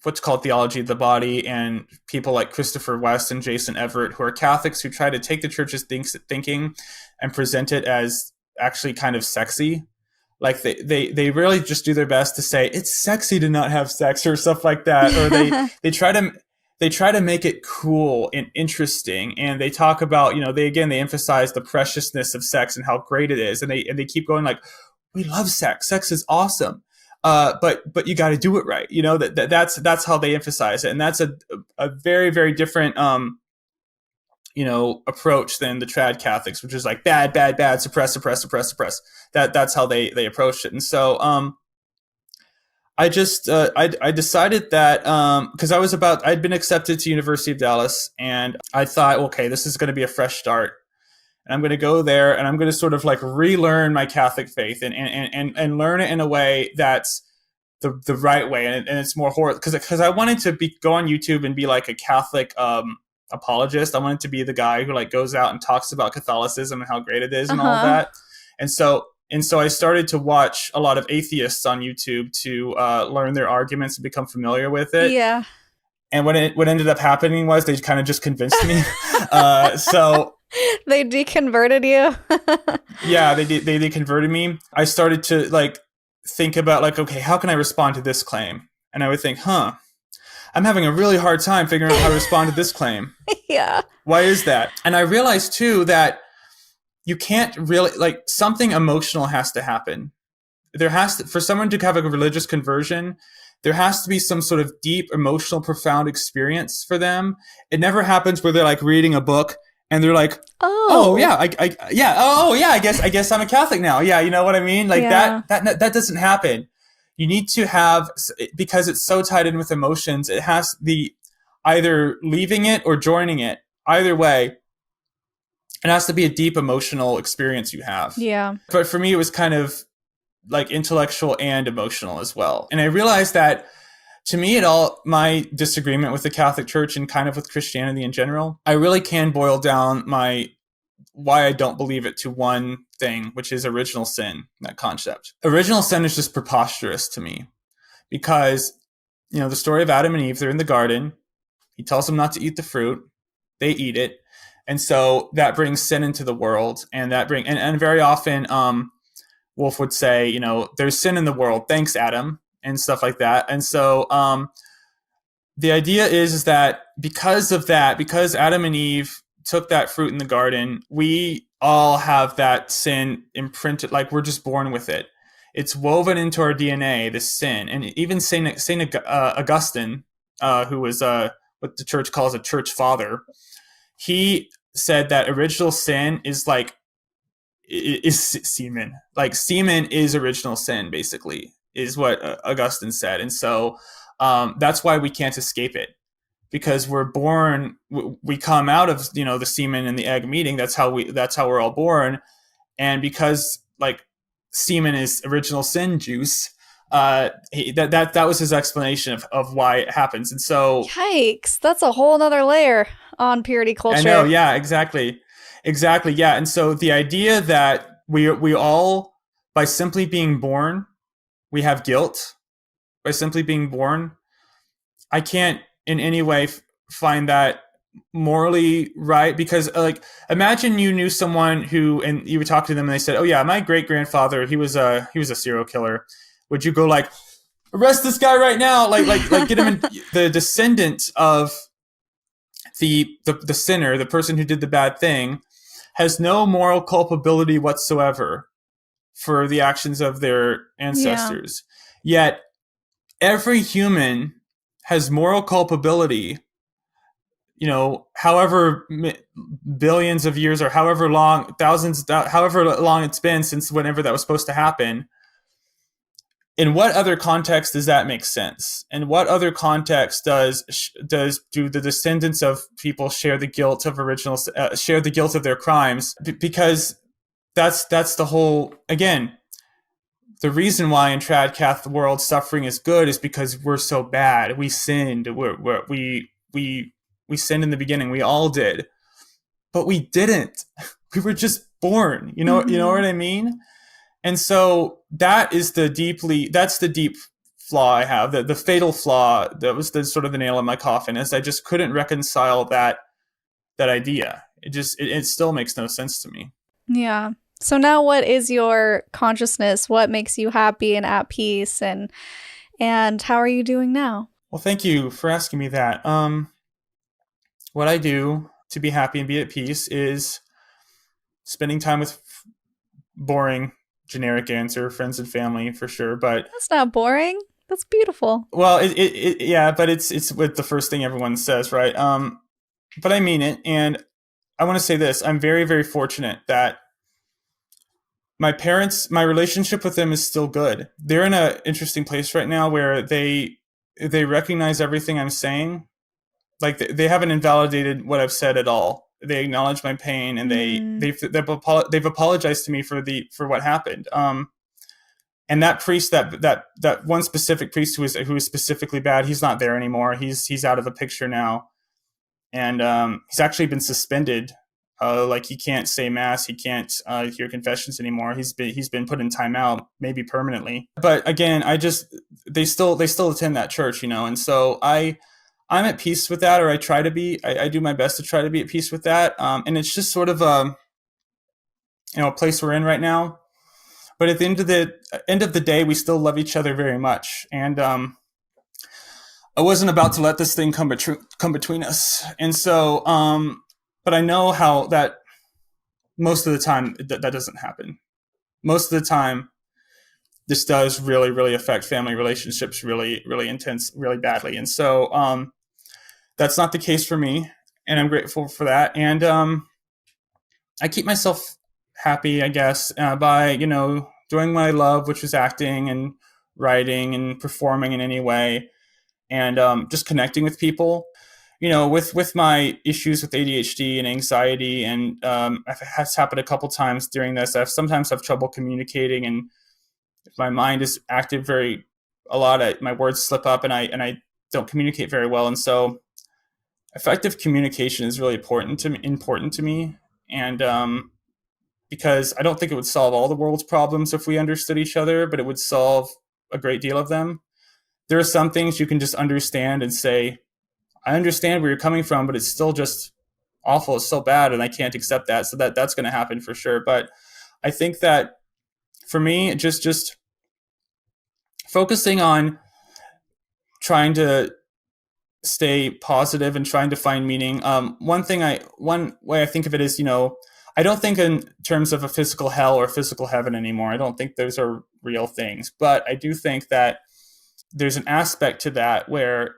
what's called theology of the body, and people like Christopher West and Jason Everett, who are Catholics who try to take the church's thinking and present it as actually kind of sexy. Like they really just do their best to say it's sexy to not have sex or stuff like that, or they try to make it cool and interesting, and they talk about, they emphasize the preciousness of sex and how great it is, and they keep going like, we love sex. Sex is awesome. But you got to do it right. That's how they emphasize it. And that's a very, very different, approach than the trad Catholics, which is like bad, suppress. That's how they approached it. And so, I decided that, cause I'd been accepted to University of Dallas, and I thought, okay, this is going to be a fresh start. And I'm going to go there, and I'm going to sort of like relearn my Catholic faith and learn it in a way that's the right way. And it's more horror, because I wanted to go on YouTube and be like a Catholic apologist. I wanted to be the guy who like goes out and talks about Catholicism and how great it is and all of that. And so I started to watch a lot of atheists on YouTube to learn their arguments and become familiar with it. Yeah. And what ended up happening was they kind of just convinced me. So they deconverted you. Yeah, they converted me. I started to like think about like, okay, how can I respond to this claim? And I would think, I'm having a really hard time figuring out how to respond to this claim. Yeah. Why is that? And I realized too that, you can't really, like, something emotional has to happen. For someone to have a religious conversion, there has to be some sort of deep, emotional, profound experience for them. It never happens where they're like reading a book and they're like, "Oh Oh, yeah, yeah, oh yeah, I guess I'm a Catholic now." Yeah, you know what I mean? Like yeah. that doesn't happen. You need to have, because it's so tied in with emotions. It has the either leaving it or joining it. Either way, it has to be a deep emotional experience you have. Yeah. But for me, it was kind of like intellectual and emotional as well. And I realized that, to me, my disagreement with the Catholic Church and kind of with Christianity in general, I really can boil down why I don't believe it to one thing, which is original sin, that concept. Original sin is just preposterous to me because, the story of Adam and Eve, they're in the garden. He tells them not to eat the fruit. They eat it. And so that brings sin into the world. And and very often, Wolf would say, there's sin in the world. Thanks, Adam, and stuff like that. And so the idea is that because of that, because Adam and Eve took that fruit in the garden, we all have that sin imprinted, like we're just born with it. It's woven into our DNA, this sin. And even Saint Augustine, who was what the church calls a church father, he said that original sin is semen. Like semen is original sin, basically, is what Augustine said. And so that's why we can't escape it, because we're born, we come out of, the semen and the egg meeting. That's how we're all born. And because like semen is original sin juice, that was his explanation of why it happens. And so, Yikes. That's a whole nother layer on purity culture. I know, yeah, exactly, yeah. And so the idea that we all, by simply being born, we have guilt by simply being born, I can't in any way find that morally right, because like, imagine you knew someone who, and you would talk to them and they said, "Oh yeah, my great grandfather, he was a serial killer." Would you go like, "Arrest this guy right now"? Like get him in? The descendant of the sinner, the person who did the bad thing, has no moral culpability whatsoever for the actions of their ancestors. Yeah. Yet every human has moral culpability, however billions of years or however long, however long it's been since whenever that was supposed to happen. In what other context does that make sense? In what other context do the descendants of people share the guilt of share the guilt of their crimes? Because that's the whole, again, the reason why in trad Catholic world suffering is good is because we're so bad. We sinned. We sinned in the beginning. We all did, but we didn't. We were just born. You know what I mean? And so that's the deep flaw I have. The fatal flaw that was the sort of the nail in my coffin, is I just couldn't reconcile that idea. It still makes no sense to me. Yeah. So now what is your consciousness? What makes you happy and at peace, and how are you doing now? Well, thank you for asking me that. What I do to be happy and be at peace is spending time with boring, generic answer, friends and family, for sure. But that's not boring. That's beautiful. Well, yeah, but it's with the first thing everyone says, right? But I mean it, and I want to say this: I'm very, very fortunate that my relationship with them is still good. They're in an interesting place right now where they recognize everything I'm saying. Like they haven't invalidated what I've said at all. They acknowledge my pain, and they've apologized to me for what happened. And that priest, that one specific priest who was specifically bad, he's not there anymore. He's out of the picture now, and he's actually been suspended. Like he can't say mass, he can't hear confessions anymore. He's been put in timeout, maybe permanently. But again, they still attend that church, and so I'm at peace with that, or I try to be. I do my best to try to be at peace with that. And it's just sort of a place we're in right now. But at the end of the day, we still love each other very much. And I wasn't about to let this thing come between us. And so, but I know how that most of the time that doesn't happen. Most of the time, this does really, really affect family relationships really, really intense, really badly. And so that's not the case for me, and I'm grateful for that. And I keep myself happy, I guess, by, doing what I love, which is acting and writing and performing in any way, and just connecting with people. With my issues with ADHD and anxiety, and it has happened a couple times during this. I sometimes have trouble communicating, and if my mind is active a lot, my words slip up, and I don't communicate very well. And so, effective communication is really important to me, and because I don't think it would solve all the world's problems if we understood each other, but it would solve a great deal of them. There are some things you can just understand and say, I understand where you're coming from, but it's still just awful. It's so bad, and I can't accept that. So that's going to happen for sure. But I think that for me, just focusing on trying to stay positive and trying to find meaning. One way I think of it is, I don't think in terms of a physical hell or physical heaven anymore. I don't think those are real things, but I do think that there's an aspect to that where,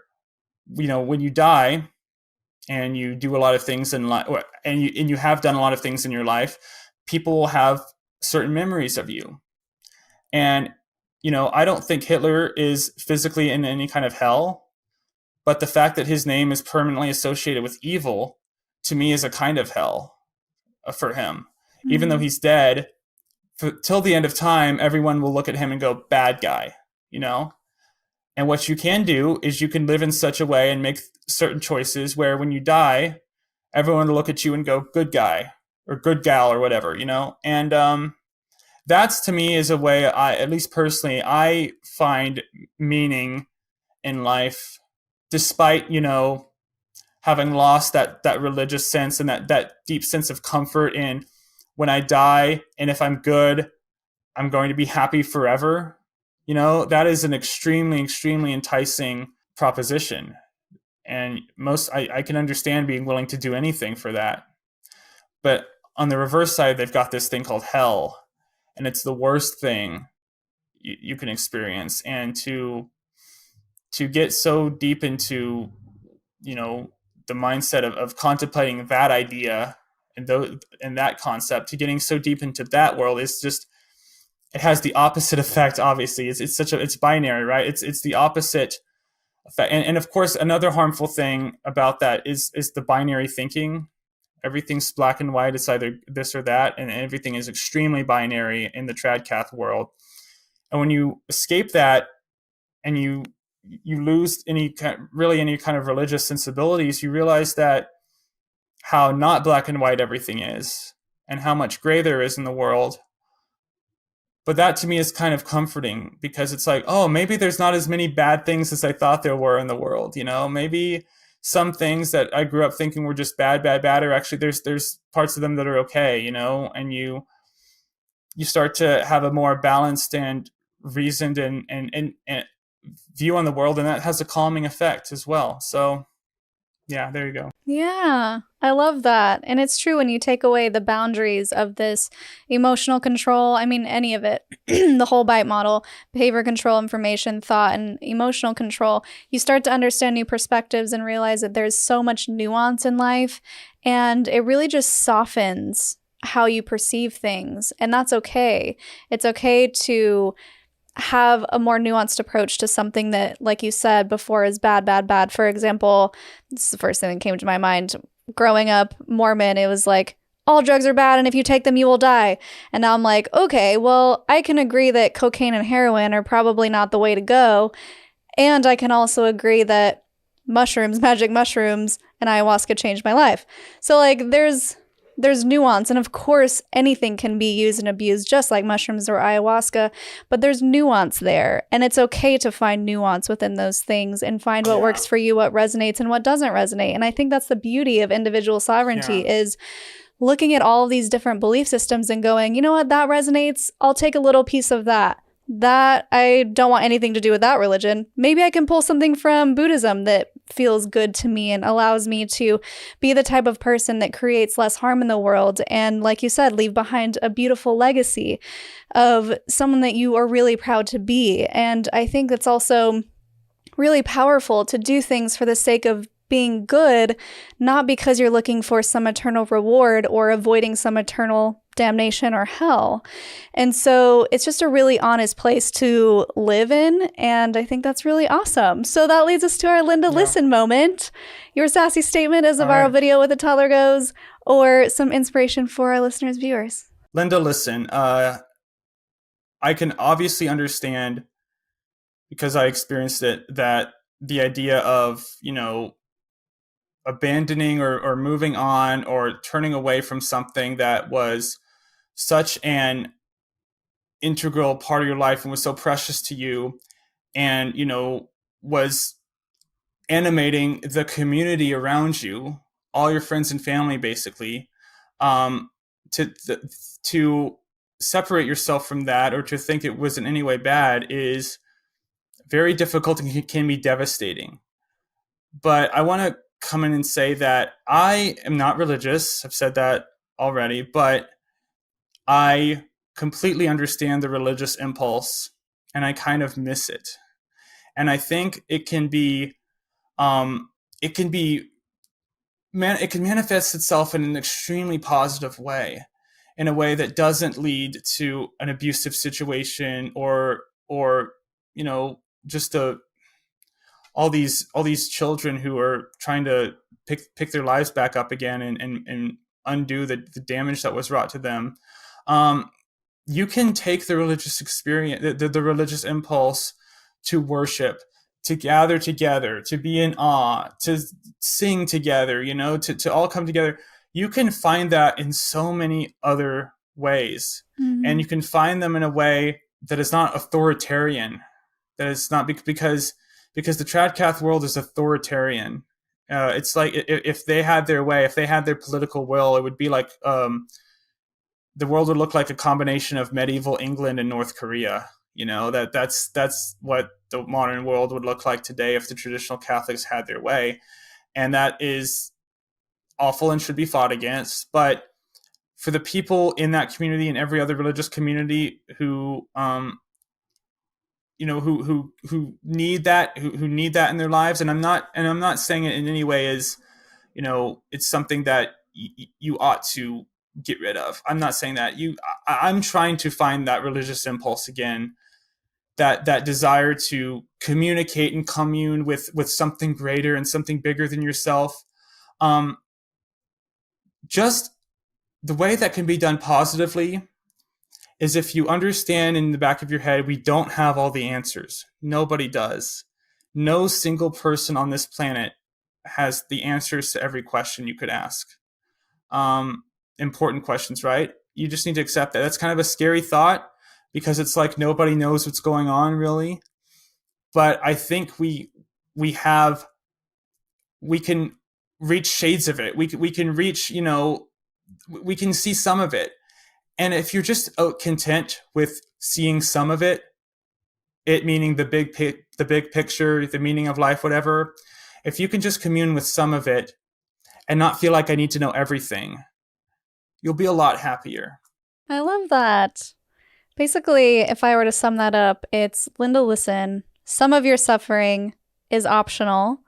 when you die and you do a lot of things in life, and you have done a lot of things in your life, people will have certain memories of you. And, I don't think Hitler is physically in any kind of hell, but the fact that his name is permanently associated with evil, to me, is a kind of hell for him. Mm-hmm. Even though he's dead, till the end of time, everyone will look at him and go, bad guy, And what you can do is you can live in such a way and make certain choices where when you die, everyone will look at you and go, good guy or good gal or whatever, And that's, to me, is a way at least personally, I find meaning in life, despite, having lost that religious sense and that deep sense of comfort in when I die, and if I'm good, I'm going to be happy forever. That is an extremely, extremely enticing proposition. And I can understand being willing to do anything for that. But on the reverse side, they've got this thing called hell, and it's the worst thing you can experience. And to get so deep into, the mindset of contemplating that idea and that concept, to getting so deep into that world is just, it has the opposite effect. Obviously, it's binary, right? It's the opposite effect. And of course, another harmful thing about that is the binary thinking. Everything's black and white. It's either this or that, and everything is extremely binary in the trad-cath world. And when you escape that, and you lose any kind of religious sensibilities, you realize that how not black and white everything is, and how much gray there is in the world. But that, to me, is kind of comforting, because it's like, oh, maybe there's not as many bad things as I thought there were in the world. Maybe some things that I grew up thinking were just bad, are actually, there's parts of them that are okay, and you start to have a more balanced and reasoned and view on the world, and that has a calming effect as well. So yeah, there you go. Yeah, I love that. And it's true, when you take away the boundaries of this emotional control, any of it, the whole bite model, behavior control, information, thought, and emotional control, you start to understand new perspectives and realize that there's so much nuance in life, and it really just softens how you perceive things. And that's okay. It's okay to have a more nuanced approach to something that, like you said before, is bad. For example, this is the first thing that came to my mind. Growing up Mormon, it was like, all drugs are bad, and if you take them, you will die. And now I'm like, okay, well, I can agree that cocaine and heroin are probably not the way to go. And I can also agree that mushrooms, magic mushrooms, and ayahuasca changed my life. So there's nuance, and of course anything can be used and abused, just like mushrooms or ayahuasca, but there's nuance there, and it's okay to find nuance within those things and find what works for you, what resonates and what doesn't resonate. And I think that's the beauty of individual sovereignty, is looking at all of these different belief systems and going, you know what, that resonates, I'll take a little piece of that. I don't want anything to do with that religion. Maybe I can pull something from Buddhism that feels good to me and allows me to be the type of person that creates less harm in the world. And like you said, leave behind a beautiful legacy of someone that you are really proud to be. And I think it's also really powerful to do things for the sake of being good, not because you're looking for some eternal reward or avoiding some eternal damnation or hell. And so it's just a really honest place to live in. And I think that's really awesome. So that leads us to our Linda Listen moment. Your sassy statement as a viral video with a toddler goes, or some inspiration for our listeners, viewers. Linda, listen, I can obviously understand, because I experienced it, that the idea of, abandoning or moving on or turning away from something that was such an integral part of your life and was so precious to you and, was animating the community around you, all your friends and family, basically, to separate yourself from that or to think it was in any way bad is very difficult and can be devastating. But I want to come in and say that I am not religious. I've said that already, but I completely understand the religious impulse and I kind of miss it. And I think it can manifest itself in an extremely positive way, in a way that doesn't lead to an abusive situation or just all these children who are trying to pick their lives back up again and undo the damage that was wrought to them. You can take the religious experience, the religious impulse to worship, to gather together, to be in awe, to sing together, to all come together. You can find that in so many other ways. Mm-hmm. And you can find them in a way that is not authoritarian, that is not because the Tradcath world is authoritarian. It's like if they had their way, if they had their political will, it would be like the world would look like a combination of medieval England and North Korea. That's what the modern world would look like today if the traditional Catholics had their way. And that is awful and should be fought against. But for the people in that community and every other religious community who who need that, who need that in their lives. And I'm not saying it in any way as, it's something that you ought to get rid of. I'm not saying that. I'm trying to find that religious impulse again, that desire to communicate and commune with something greater and something bigger than yourself. Just the way that can be done positively is if you understand in the back of your head, we don't have all the answers. Nobody does. No single person on this planet has the answers to every question you could ask. Important questions, right? You just need to accept that. That's kind of a scary thought because it's like nobody knows what's going on really. But I think we can reach shades of it. We can reach, we can see some of it. And if you're just content with seeing some of it, meaning the big picture, the meaning of life, whatever, if you can just commune with some of it and not feel like I need to know everything, you'll be a lot happier. I love that. Basically, if I were to sum that up, it's Linda, listen, some of your suffering is optional.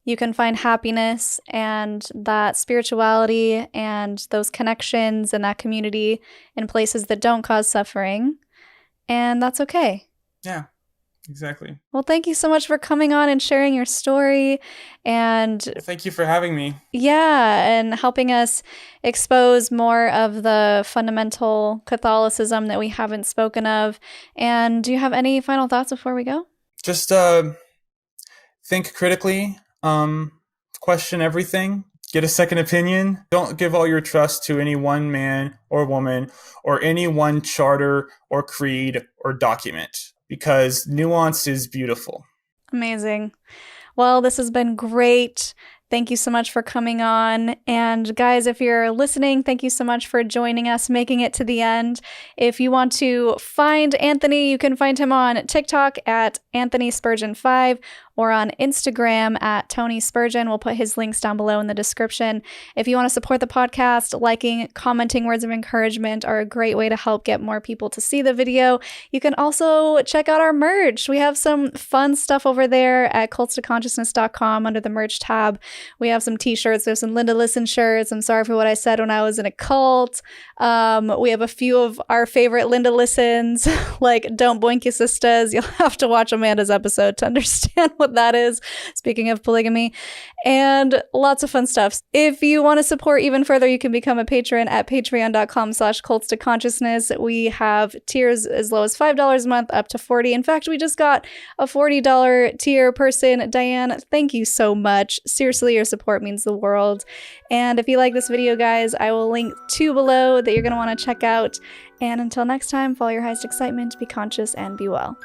You can find happiness and that spirituality and those connections and that community in places that don't cause suffering. And that's okay. Yeah, exactly. Well, thank you so much for coming on and sharing your story. And thank you for having me. Yeah, and helping us expose more of the fundamental Catholicism that we haven't spoken of. And do you have any final thoughts before we go? Just think critically. Question everything, get a second opinion. Don't give all your trust to any one man or woman or any one charter or creed or document, because nuance is beautiful. Amazing. Well, this has been great. Thank you so much for coming on. And guys, if you're listening, thank you so much for joining us, making it to the end. If you want to find Anthony, you can find him on TikTok at Anthony Spurgeon 5 or on Instagram at Tony Spurgeon. We'll put his links down below in the description. If you want to support the podcast, liking, commenting words of encouragement are a great way to help get more people to see the video. You can also check out our merch. We have some fun stuff over there at cultstoconsciousness.com under the merch tab. We have some t-shirts. We have some Linda Listen shirts. I'm sorry for what I said when I was in a cult. We have a few of our favorite Linda Listens, like Don't Boink Your Sisters. You'll have to watch Amanda's episode to understand what that is, speaking of polygamy, and lots of fun stuff. If you want to support even further, you can become a patron at patreon.com/cultstoconsciousness. We have tiers as low as $5 a month up to $40. In fact, we just got a $40 tier person. Diane, thank you so much. Seriously, your support means the world. And if you like this video, guys, I will link 2 below that you're going to want to check out. And until next time, follow your highest excitement, be conscious, and be well.